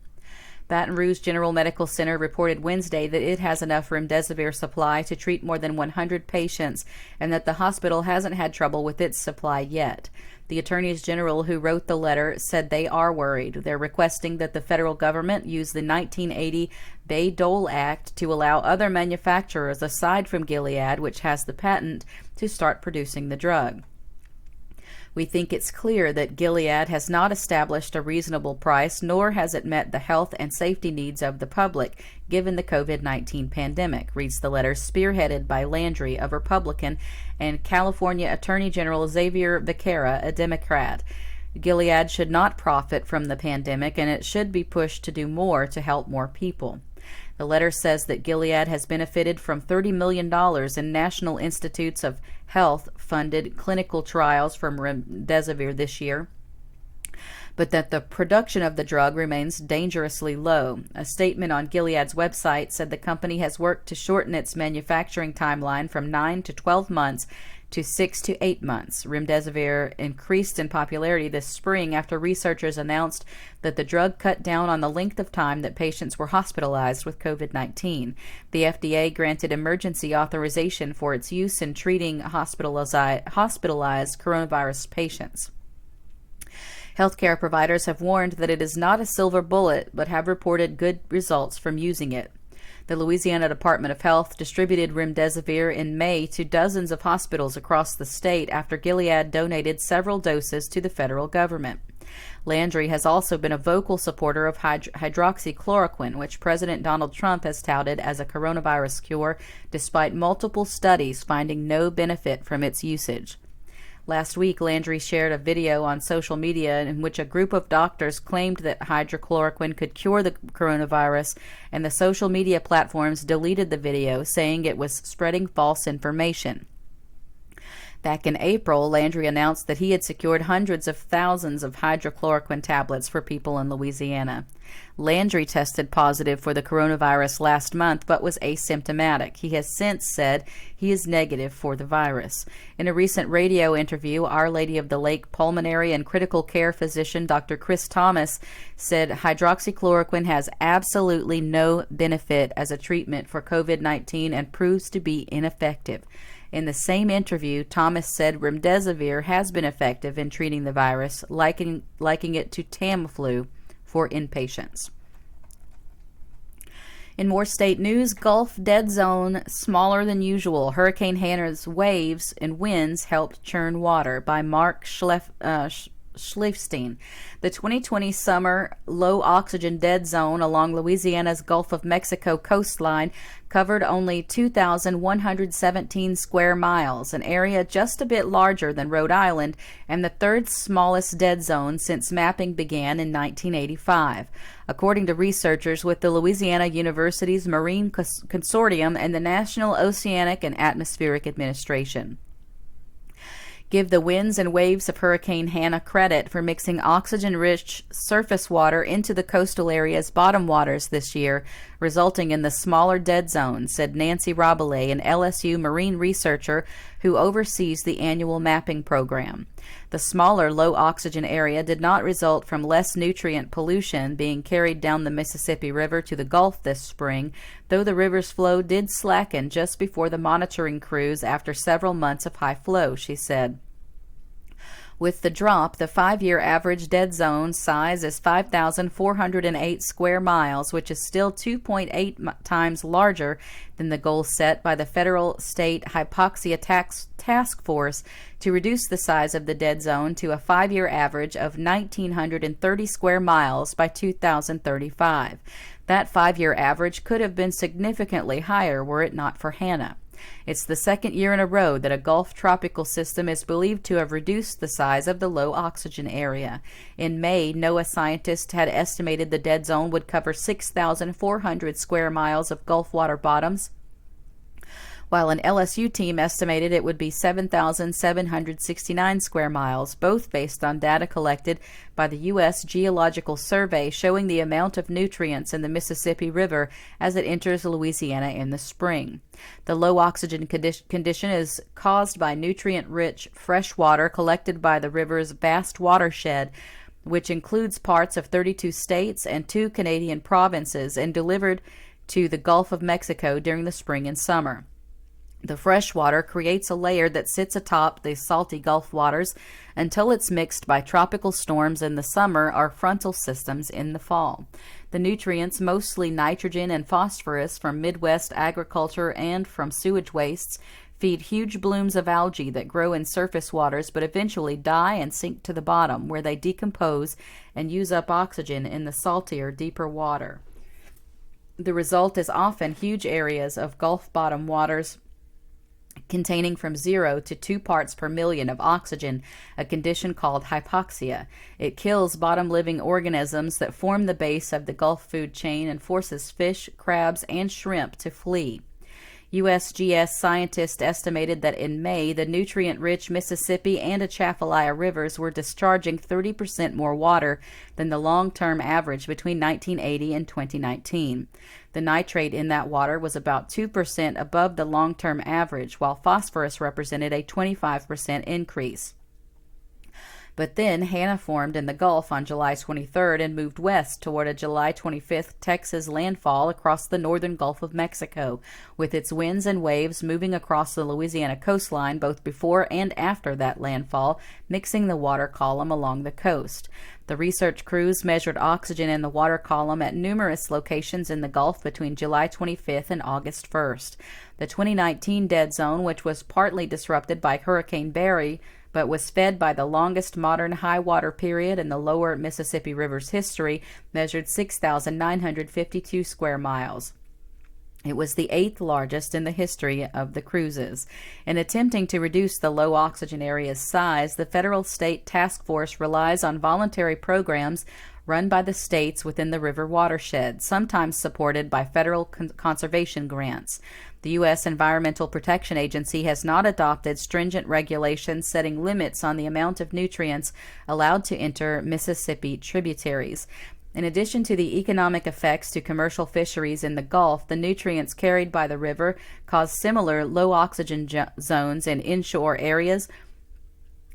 Baton Rouge General Medical Center reported Wednesday that it has enough remdesivir supply to treat more than 100 patients and that the hospital hasn't had trouble with its supply yet. The attorneys general who wrote the letter said they are worried. They're requesting that the federal government use the 1980 Bayh-Dole Act to allow other manufacturers aside from Gilead, which has the patent, to start producing the drug. We think it's clear that Gilead has not established a reasonable price, nor has it met the health and safety needs of the public, given the COVID-19 pandemic, reads the letter spearheaded by Landry, a Republican, and California Attorney General Xavier Becerra, a Democrat. Gilead should not profit from the pandemic, and it should be pushed to do more to help more people. The letter says that Gilead has benefited from $30 million in National Institutes of Health-funded clinical trials from remdesivir this year, but that the production of the drug remains dangerously low. A statement on Gilead's website said the company has worked to shorten its manufacturing timeline from 9 to 12 months to 6 to 8 months. Remdesivir increased in popularity this spring after researchers announced that the drug cut down on the length of time that patients were hospitalized with COVID-19. The FDA granted emergency authorization for its use in treating hospitalized coronavirus patients. Healthcare providers have warned that it is not a silver bullet, but have reported good results from using it. The Louisiana Department of Health distributed remdesivir in May to dozens of hospitals across the state after Gilead donated several doses to the federal government. Landry has also been a vocal supporter of hydroxychloroquine, which President Donald Trump has touted as a coronavirus cure, despite multiple studies finding no benefit from its usage. Last week, Landry shared a video on social media in which a group of doctors claimed that hydroxychloroquine could cure the coronavirus, and the social media platforms deleted the video, saying it was spreading false information. Back in April, Landry announced that he had secured hundreds of thousands of hydrochloroquine tablets for people in Louisiana. Landry tested positive for the coronavirus last month but was asymptomatic. He has since said he is negative for the virus. In a recent radio interview, Our Lady of the Lake pulmonary and critical care physician Dr. Chris Thomas said hydroxychloroquine has absolutely no benefit as a treatment for COVID-19 and proves to be ineffective. In the same interview, Thomas said remdesivir has been effective in treating the virus, likening it to Tamiflu for inpatients. In more state news, Gulf dead zone smaller than usual. Hurricane Hannah's waves and winds helped churn water, by Mark Schleifstein. The 2020 summer low oxygen dead zone along Louisiana's Gulf of Mexico coastline covered only 2,117 square miles, an area just a bit larger than Rhode Island and the third smallest dead zone since mapping began in 1985, according to researchers with the Louisiana University's Marine Consortium and the National Oceanic and Atmospheric Administration. Give the winds and waves of Hurricane Hannah credit for mixing oxygen-rich surface water into the coastal area's bottom waters this year, resulting in the smaller dead zone, said Nancy Rabelais, an LSU marine researcher who oversees the annual mapping program. The smaller low-oxygen area did not result from less nutrient pollution being carried down the Mississippi River to the Gulf this spring, though the river's flow did slacken just before the monitoring cruise after several months of high flow, she said. With the drop, the 5-year average dead zone size is 5,408 square miles, which is still 2.8 times larger than the goal set by the federal state hypoxia task force to reduce the size of the dead zone to a 5-year average of 1,930 square miles by 2035. That 5-year average could have been significantly higher were it not for Hannah. It's the second year in a row that a Gulf tropical system is believed to have reduced the size of the low oxygen area. In May, NOAA scientists had estimated the dead zone would cover 6,400 square miles of Gulf water bottoms, while an LSU team estimated it would be 7,769 square miles, both based on data collected by the U.S. Geological Survey showing the amount of nutrients in the Mississippi River as it enters Louisiana in the spring. The low oxygen condition is caused by nutrient-rich fresh water collected by the river's vast watershed, which includes parts of 32 states and 2 Canadian provinces, and delivered to the Gulf of Mexico during the spring and summer. The fresh water creates a layer that sits atop the salty Gulf waters until it's mixed by tropical storms in the summer or frontal systems in the fall. The nutrients, mostly nitrogen and phosphorus from Midwest agriculture and from sewage wastes, feed huge blooms of algae that grow in surface waters but eventually die and sink to the bottom, where they decompose and use up oxygen in the saltier, deeper water. The result is often huge areas of Gulf bottom waters containing from 0 to 2 parts per million of oxygen, a condition called hypoxia. It kills bottom-living organisms that form the base of the Gulf food chain and forces fish, crabs, and shrimp to flee. USGS scientists estimated that in May, the nutrient-rich Mississippi and Atchafalaya rivers were discharging 30% more water than the long-term average between 1980 and 2019. The nitrate in that water was about 2% above the long-term average, while phosphorus represented a 25% increase. But then Hannah formed in the Gulf on July 23rd and moved west toward a July 25th Texas landfall across the northern Gulf of Mexico, with its winds and waves moving across the Louisiana coastline both before and after that landfall, mixing the water column along the coast. The research crews measured oxygen in the water column at numerous locations in the Gulf between July 25th and August 1st. The 2019 dead zone, which was partly disrupted by Hurricane Barry, but was fed by the longest modern high water period in the lower Mississippi River's history, measured 6,952 square miles. It was the 8th largest in the history of the cruises. In attempting to reduce the low oxygen area's size, the federal state task force relies on voluntary programs run by the states within the river watershed, sometimes supported by federal conservation grants. The U.S. Environmental Protection Agency has not adopted stringent regulations setting limits on the amount of nutrients allowed to enter Mississippi tributaries. In addition to the economic effects to commercial fisheries in the Gulf, the nutrients carried by the river cause similar low oxygen zones in inshore areas,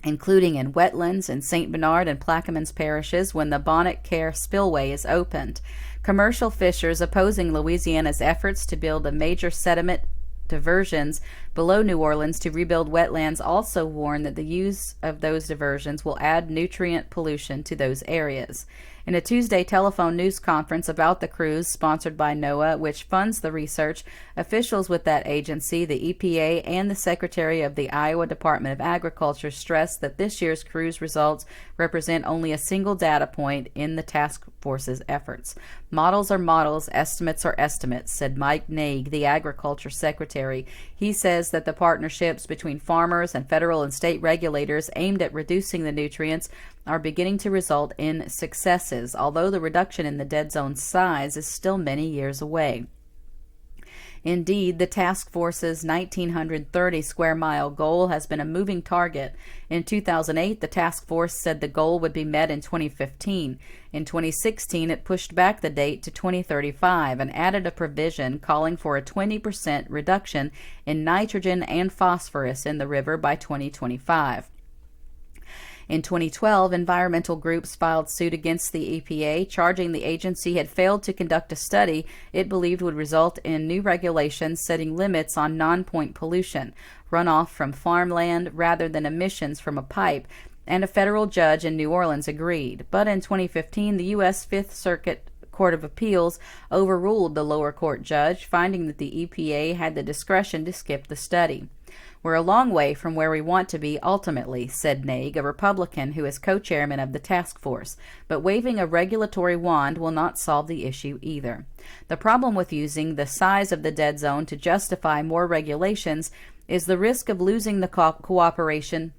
including in wetlands in St. Bernard and Plaquemines parishes when the Bonnet Care spillway is opened. Commercial fishers opposing Louisiana's efforts to build a major sediment diversions below New Orleans to rebuild wetlands also warn that the use of those diversions will add nutrient pollution to those areas. In a Tuesday telephone news conference about the cruise sponsored by NOAA, which funds the research, officials with that agency, the EPA, and the Secretary of the Iowa Department of Agriculture stressed that this year's cruise results represent only a single data point in the task force's efforts. Models are models, estimates are estimates, said Mike Naig, the Agriculture Secretary. He says that the partnerships between farmers and federal and state regulators aimed at reducing the nutrients are beginning to result in successes, although the reduction in the dead zone size is still many years away. Indeed, the task force's 1,930 square mile goal has been a moving target. In 2008, the task force said the goal would be met in 2015. In 2016, it pushed back the date to 2035 and added a provision calling for a 20% reduction in nitrogen and phosphorus in the river by 2025. In 2012, environmental groups filed suit against the EPA, charging the agency had failed to conduct a study it believed would result in new regulations setting limits on non-point pollution, runoff from farmland rather than emissions from a pipe, and a federal judge in New Orleans agreed. But in 2015, the U.S. Fifth Circuit Court of Appeals overruled the lower court judge, finding that the EPA had the discretion to skip the study. We're a long way from where we want to be ultimately, said Naig, a Republican who is co-chairman of the task force, but waving a regulatory wand will not solve the issue either. The problem with using the size of the dead zone to justify more regulations is the risk of losing the cooperation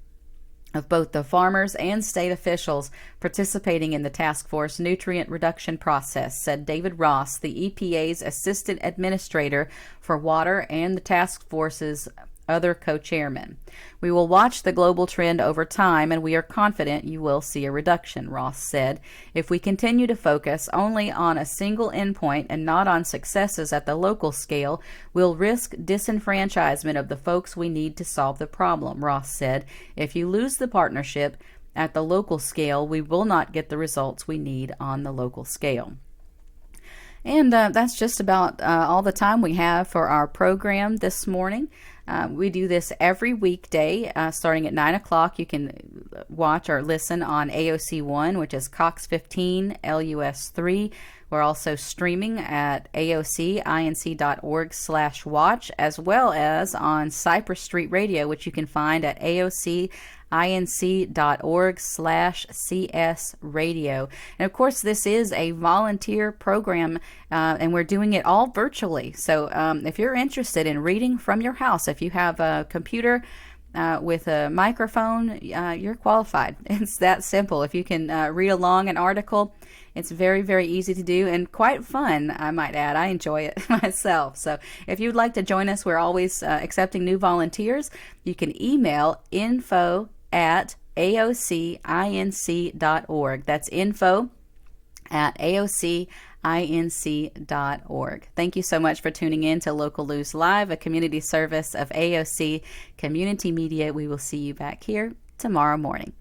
of both the farmers and state officials participating in the task force nutrient reduction process, said David Ross, the EPA's assistant administrator for water and the task force's other co-chairman. We will watch the global trend over time, and we are confident you will see a reduction, Ross said. If we continue to focus only on a single endpoint and not on successes at the local scale, we'll risk disenfranchisement of the folks we need to solve the problem, Ross said. If you lose the partnership at the local scale, we will not get the results we need on the local scale. And that's just about all the time we have for our program this morning. We do this every weekday starting at 9 o'clock. You can watch or listen on AOC 1, which is Cox 15, LUS 3. We're also streaming at aocinc.org/watch, as well as on Cypress Street Radio, which you can find at aocinc.org/CS radio. And of course, this is a volunteer program, and we're doing it all virtually. So if you're interested in reading from your house, if you have a computer with a microphone, you're qualified. It's that simple. If you can read along an article, it's very, very easy to do and quite fun, I might add. I enjoy it myself. So if you'd like to join us, we're always accepting new volunteers. You can email info@aocinc.org. That's info@aocinc.org. Thank you so much for tuning in to Local News Live, a community service of AOC Community Media. We will see you back here tomorrow morning.